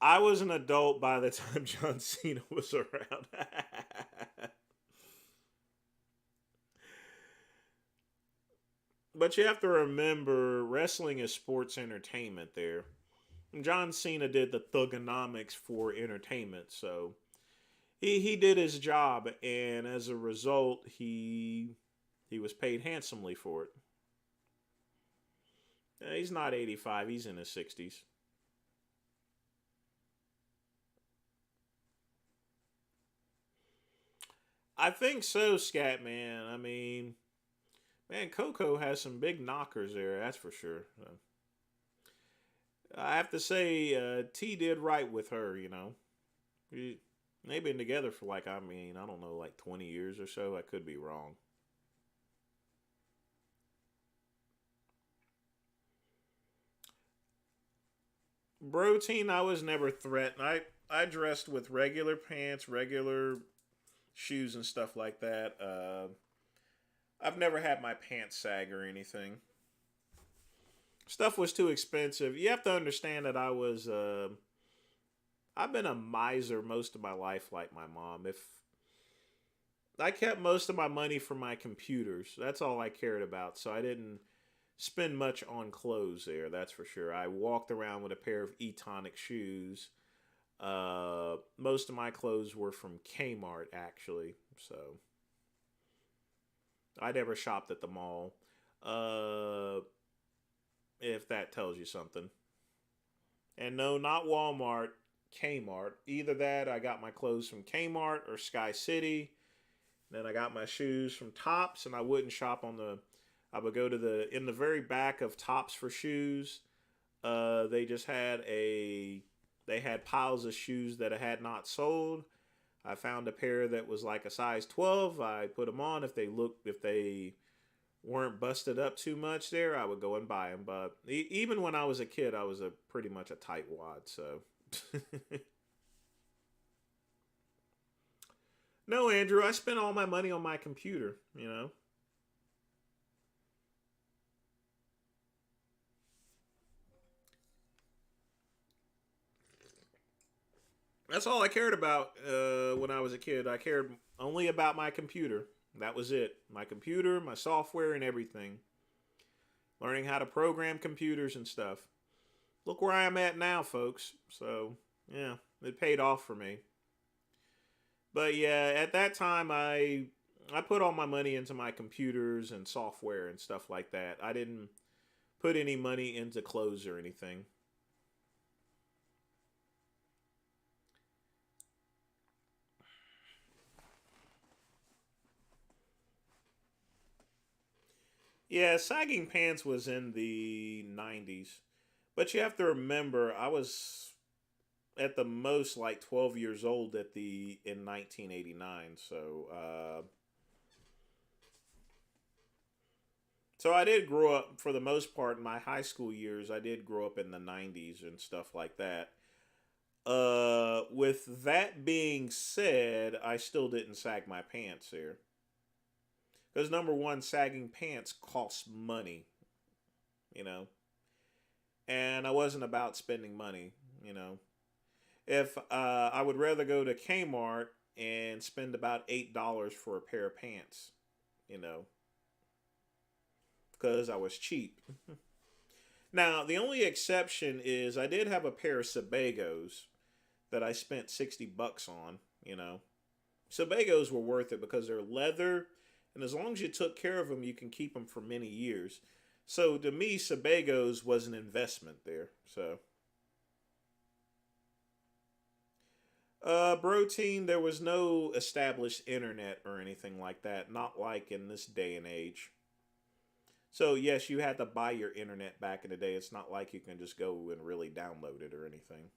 I was an adult by the time John Cena was around. But you have to remember, wrestling is sports entertainment there. John Cena did the thugonomics for entertainment, so he did his job, and as a result, he was paid handsomely for it. He's not 85; he's in his 60s. I think so, Scat Man. I mean, man, Coco has some big knockers there. That's for sure. I have to say, T did right with her. They've been together for like, I mean, I don't know, like 20 years or so. I could be wrong. Protein, I was never threatened. I dressed with regular pants, regular shoes, and stuff like that. I've never had my pants sag or anything. Stuff was too expensive. You have to understand that I've been a miser most of my life, like my mom. If I kept most of my money for my computers, that's all I cared about. So I didn't spend much on clothes there. That's for sure. I walked around with a pair of Etonic shoes. Most of my clothes were from Kmart, actually. So I never shopped at the mall. If that tells you something. And no, not Walmart, Kmart. Either that, I got my clothes from Kmart or Sky City. Then I got my shoes from Tops, and I wouldn't shop on the. I would go to in the very back of Tops for shoes. They just had they had piles of shoes that I had not sold. I found a pair that was like a size 12. I put them on. If they weren't busted up too much there, I would go and buy them. But even when I was a kid, I was pretty much a tightwad. So no, Andrew, I spent all my money on my computer. That's all I cared about when I was a kid. I cared only about my computer. That was it. My computer, my software, and everything. Learning how to program computers and stuff. Look where I am at now, folks. So, yeah, it paid off for me. But yeah, at that time, I put all my money into my computers and software and stuff like that. I didn't put any money into clothes or anything. Yeah, sagging pants was in the 90s. But you have to remember, I was at the most like 12 years old in 1989. So I did grow up for the most part in my high school years. I did grow up in the 90s and stuff like that. With that being said, I still didn't sag my pants there. Because number one, sagging pants costs money, you know, and I wasn't about spending money, you know. If I would rather go to Kmart and spend about $8 for a pair of pants, you know, because I was cheap. Now, the only exception is I did have a pair of Sebagos that I spent $60 on, you know. Sebagos were worth it because they're leather, and as long as you took care of them, you can keep them for many years. So to me, Sebagos was an investment there. So, Protein, there was no established internet or anything like that. Not like in this day and age. So yes, you had to buy your internet back in the day. It's not like you can just go and really download it or anything.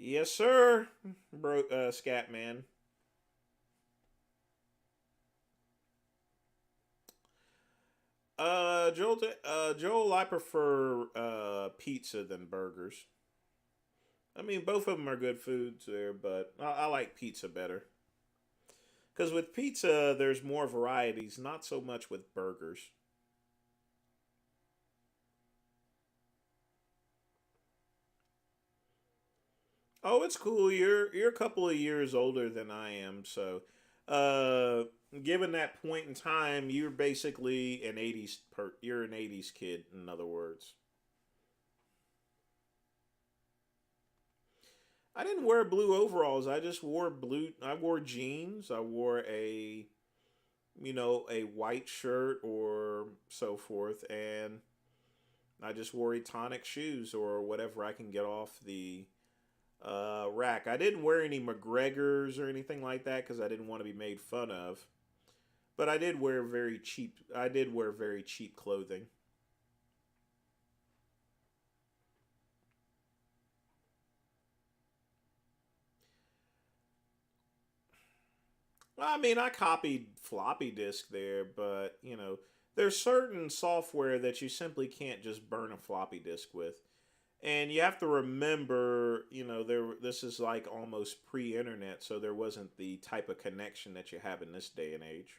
Yes, sir, Scatman. Joel, I prefer pizza than burgers. I mean, both of them are good foods there, but I like pizza better. Because with pizza, there's more varieties, not so much with burgers. Oh, it's cool. You're a couple of years older than I am, so uh, given that point in time, you're basically an you're an '80s kid. In other words, I didn't wear blue overalls. I just wore blue. I wore jeans. I wore a white shirt or so forth, and I just wore Etonic shoes or whatever I can get off the rack. I didn't wear any McGregors or anything like that because I didn't want to be made fun of. But I did wear very cheap. I did wear very cheap clothing. I mean, I copied floppy disk there, but there's certain software that you simply can't just burn a floppy disk with. And you have to remember, this is like almost pre-internet, so there wasn't the type of connection that you have in this day and age.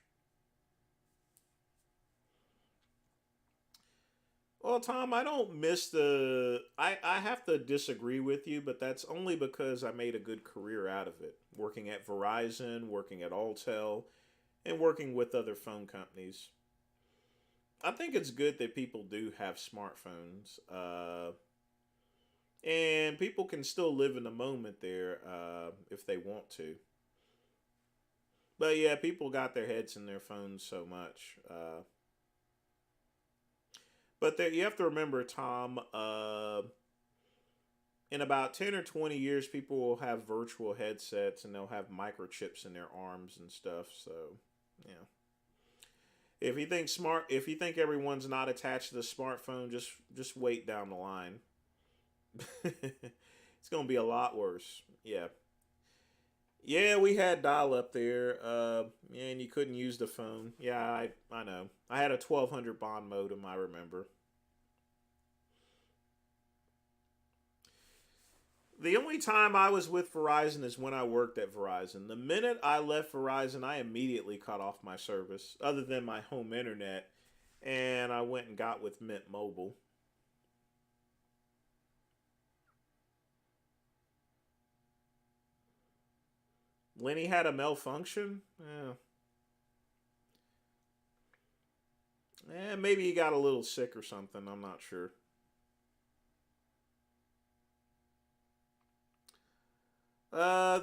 Well, Tom, I don't miss the. I have to disagree with you, but that's only because I made a good career out of it. Working at Verizon, working at Alltel, and working with other phone companies. I think it's good that people do have smartphones. And people can still live in the moment there if they want to. But yeah, people got their heads in their phones so much. But there, you have to remember, Tom, in about 10 or 20 years, people will have virtual headsets and they'll have microchips in their arms and stuff. So, yeah. If you think everyone's not attached to the smartphone, just wait down the line. It's gonna be a lot worse. Yeah. Yeah, we had dial up there. And you couldn't use the phone. Yeah, I know. I had a 1200 bond modem, I remember. The only time I was with Verizon is when I worked at Verizon. The minute I left Verizon, I immediately cut off my service, other than my home internet, and I went and got with Mint Mobile. Lenny had a malfunction? Maybe he got a little sick or something. I'm not sure.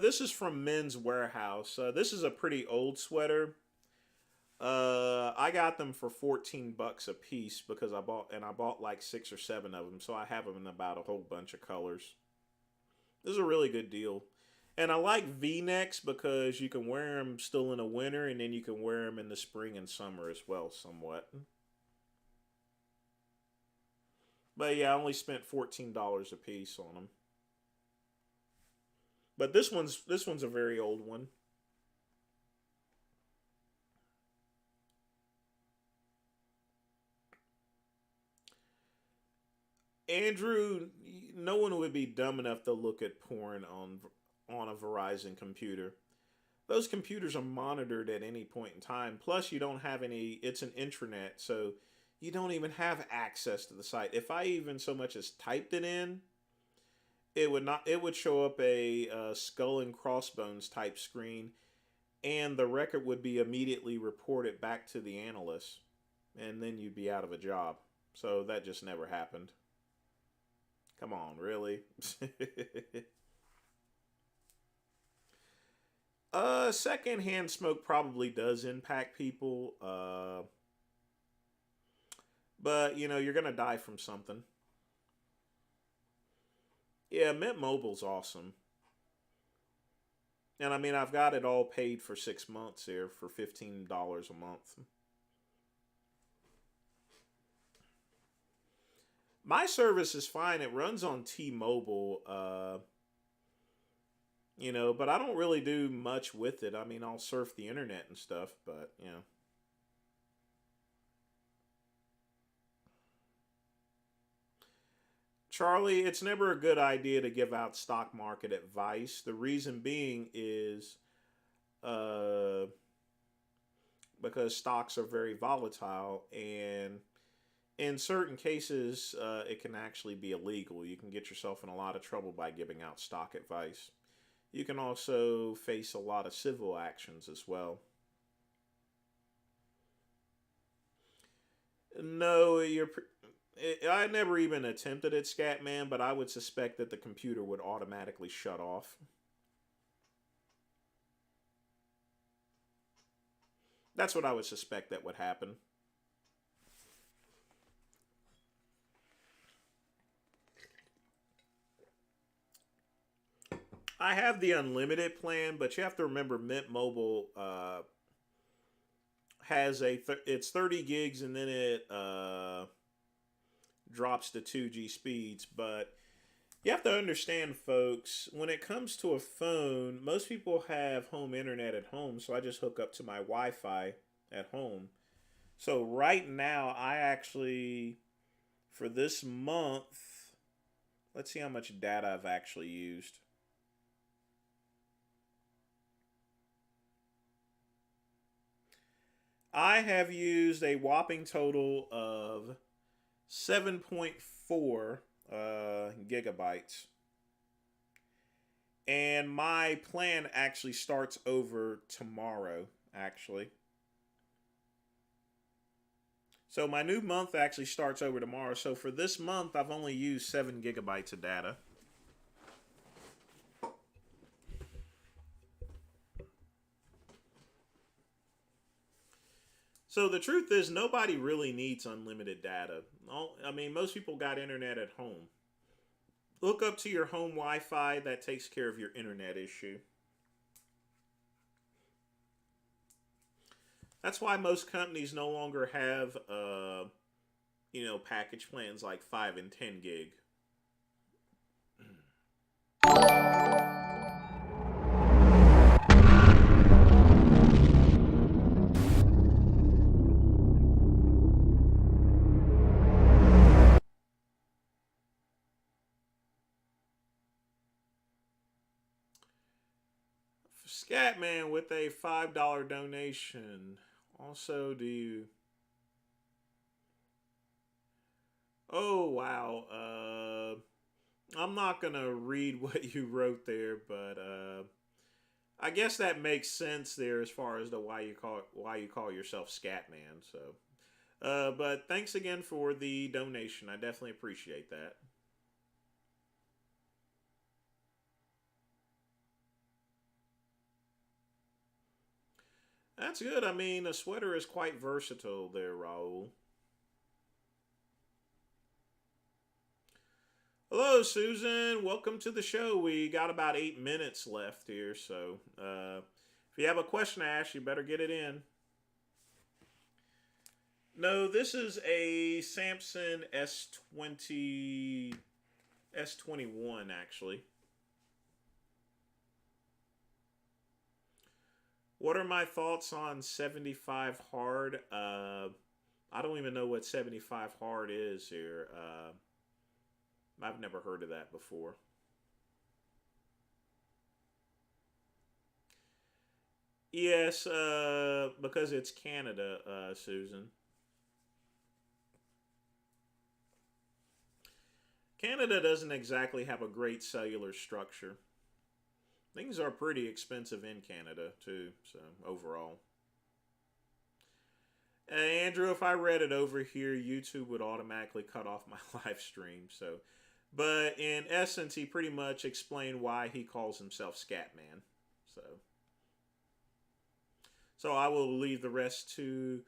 This is from Men's Warehouse. This is a pretty old sweater. I got them for $14 a piece because I bought like 6 or 7 of them, so I have them in about a whole bunch of colors. This is a really good deal. And I like V-necks because you can wear them still in the winter and then you can wear them in the spring and summer as well, somewhat. But yeah, I only spent $14 a piece on them. But this one's a very old one. Andrew, no one would be dumb enough to look at porn on a Verizon computer. Those computers are monitored at any point in time. Plus, you don't have any. It's an intranet, so you don't even have access to the site. If I even so much as typed it in, it would not. It would show up a skull and crossbones type screen, and the record would be immediately reported back to the analyst, and then you'd be out of a job. So that just never happened. Come on, really? Secondhand smoke probably does impact people. But you're gonna die from something. Yeah, Mint Mobile's awesome. And I mean, I've got it all paid for 6 months here for $15 a month. My service is fine. It runs on T-Mobile, but I don't really do much with it. I mean, I'll surf the internet and stuff, but. Charlie, it's never a good idea to give out stock market advice. The reason being is uh, because stocks are very volatile, and in certain cases, it can actually be illegal. You can get yourself in a lot of trouble by giving out stock advice. You can also face a lot of civil actions as well. No, I never even attempted it, Scatman, but I would suspect that the computer would automatically shut off. That's what I would suspect that would happen. I have the unlimited plan, but you have to remember Mint Mobile has it's 30 gigs and then it drops to 2G speeds. But you have to understand, folks, when it comes to a phone, most people have home internet at home, so I just hook up to my Wi-Fi at home. So right now, I actually, for this month, let's see how much data I've actually used. I have used a whopping total of 7.4 gigabytes. And my plan actually starts over tomorrow, actually. So my new month actually starts over tomorrow. So for this month, I've only used 7 gigabytes of data. So the truth is, nobody really needs unlimited data. I mean, most people got internet at home. Hook up to your home Wi-Fi. That takes care of your internet issue. That's why most companies no longer have, package plans like 5 and 10 gig. Scatman with a $5 donation. Also, do you... Oh, wow. I'm not going to read what you wrote there, but I guess that makes sense there as far as why you call yourself Scatman. So, but thanks again for the donation. I definitely appreciate that. That's good. I mean, a sweater is quite versatile there, Raul. Hello, Susan. Welcome to the show. We got about 8 minutes left here, so if you have a question to ask, you better get it in. No, this is a Samsung S21, actually. What are my thoughts on 75 hard? I don't even know what 75 hard is here. I've never heard of that before. Yes, because it's Canada, Susan. Canada doesn't exactly have a great cellular structure. Things are pretty expensive in Canada, too, so overall. Andrew, if I read it over here, YouTube would automatically cut off my live stream, so... But in essence, he pretty much explained why he calls himself Scatman. So I will leave the rest to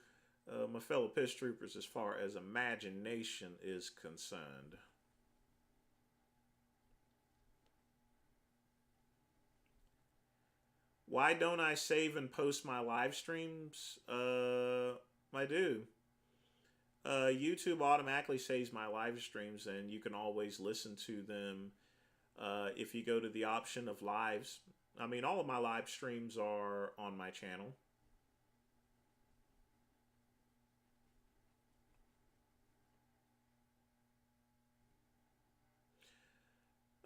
my fellow piss troopers as far as imagination is concerned. Why don't I save and post my live streams? I do. YouTube automatically saves my live streams, and you can always listen to them if you go to the option of lives. I mean, all of my live streams are on my channel.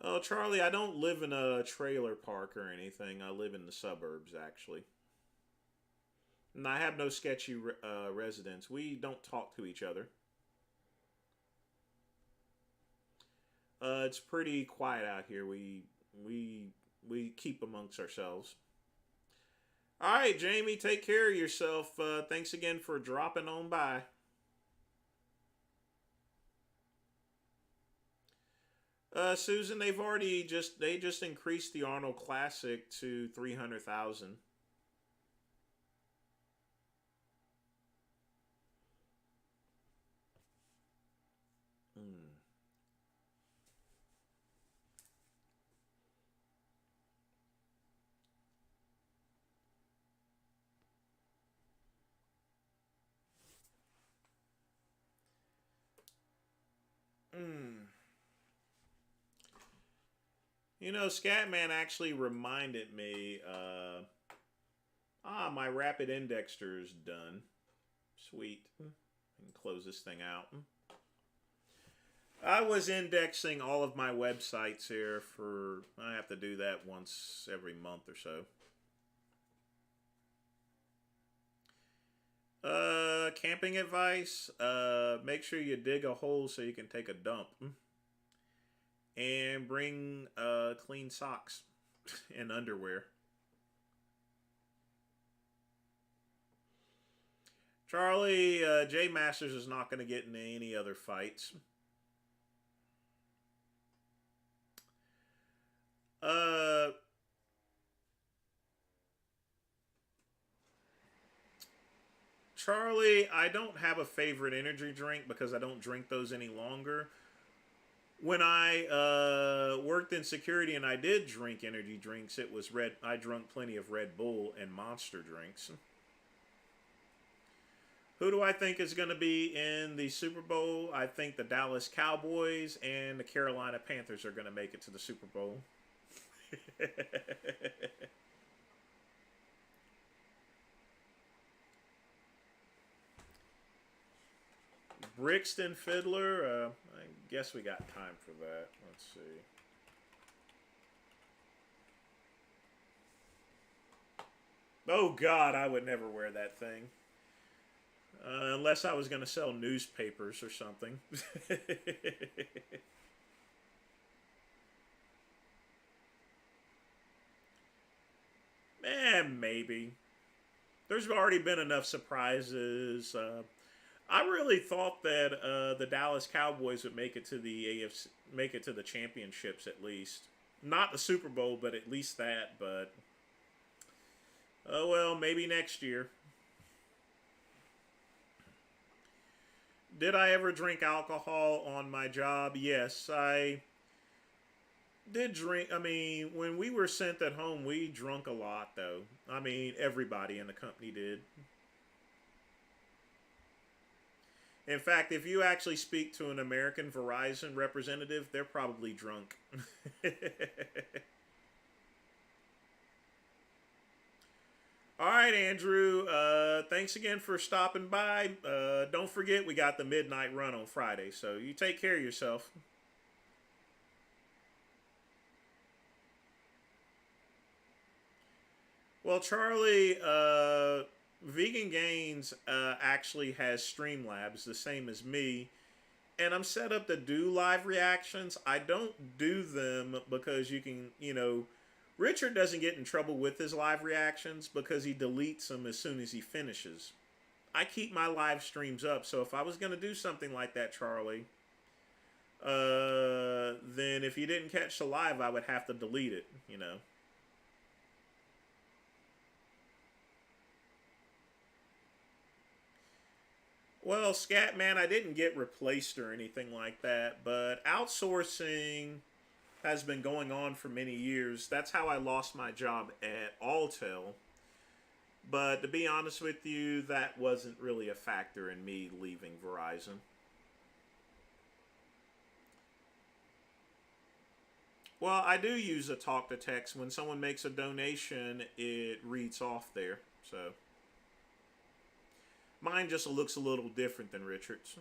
Oh, Charlie, I don't live in a trailer park or anything. I live in the suburbs, actually. And I have no sketchy residents. We don't talk to each other. It's pretty quiet out here. We we keep amongst ourselves. All right, Jamie, take care of yourself. Thanks again for dropping on by. Susan, they just increased the Arnold Classic to 300,000. Mm. Mm. You know, Scatman actually reminded me. My rapid indexer is done. Sweet. I can close this thing out. I was indexing all of my websites here for. I have to do that once every month or so. Camping advice. Make sure you dig a hole so you can take a dump, and bring clean socks and underwear. Charlie, J Masters is not going to get into any other fights. Uh, Charlie, I don't have a favorite energy drink because I don't drink those any longer. When I worked in security and I did drink energy drinks, it was red. I drank plenty of Red Bull and Monster drinks. Who do I think is going to be in the Super Bowl? I think the Dallas Cowboys and the Carolina Panthers are going to make it to the Super Bowl. Brixton Fiddler. I guess we got time for that. Let's see. Oh God, I would never wear that thing. Unless I was going to sell newspapers or something. Maybe. There's already been enough surprises. I really thought that the Dallas Cowboys would make it to the AFC, make it to the championships at least. Not the Super Bowl, but at least that. But oh well, maybe next year. Did I ever drink alcohol on my job? Yes, I did drink. I mean, when we were sent at home, we drunk a lot, though. I mean, everybody in the company did. In fact, if you actually speak to an American Verizon representative, they're probably drunk. All right, Andrew. Thanks again for stopping by. Don't forget, we got the midnight run on Friday, so you take care of yourself. Well, Charlie, Vegan Gains actually has Streamlabs, the same as me. And I'm set up to do live reactions. I don't do them because you can, Richard doesn't get in trouble with his live reactions because he deletes them as soon as he finishes. I keep my live streams up, so if I was going to do something like that, Charlie, then if you didn't catch the live, I would have to delete it. Well, Scatman, I didn't get replaced or anything like that, but outsourcing has been going on for many years. That's how I lost my job at Alltel. But to be honest with you, that wasn't really a factor in me leaving Verizon. Well, I do use a talk to text. When someone makes a donation, it reads off there. So mine just looks a little different than Richard's.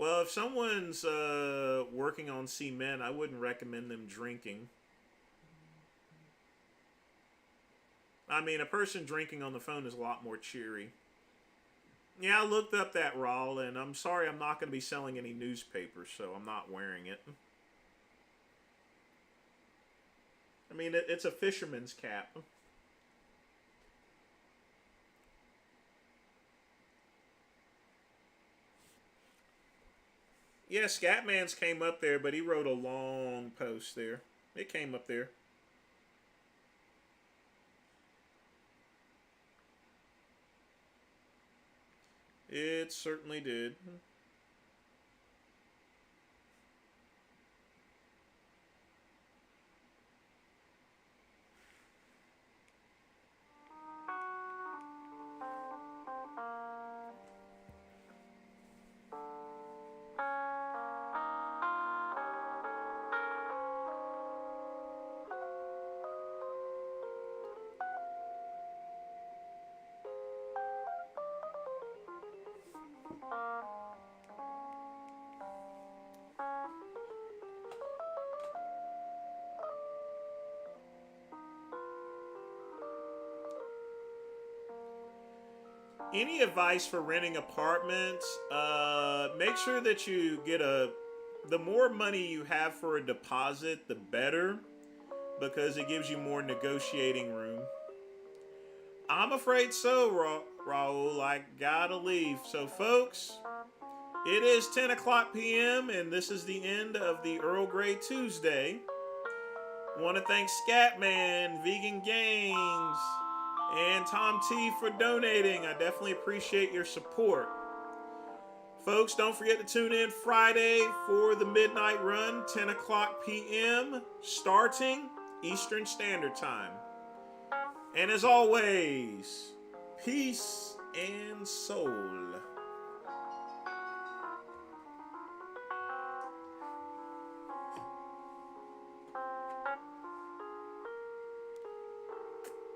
Well, if someone's working on cement, I wouldn't recommend them drinking. I mean, a person drinking on the phone is a lot more cheery. Yeah, I looked up that Rawl, and I'm sorry I'm not going to be selling any newspapers, so I'm not wearing it. I mean, it's a fisherman's cap. Yeah, Scatman's came up there, but he wrote a long post there. It came up there. It certainly did. Any advice for renting apartments? Make sure that you get the more money you have for a deposit, the better, because it gives you more negotiating room. I'm afraid so, Raul. I gotta leave. So, folks, it is 10 o'clock p.m., and this is the end of the Earl Grey Tuesday. Want to thank Scatman, Vegan Games, and Tom T for donating. I definitely appreciate your support. Folks, don't forget to tune in Friday for the Midnight Run, 10 o'clock p.m., starting Eastern Standard Time. And as always, peace and soul.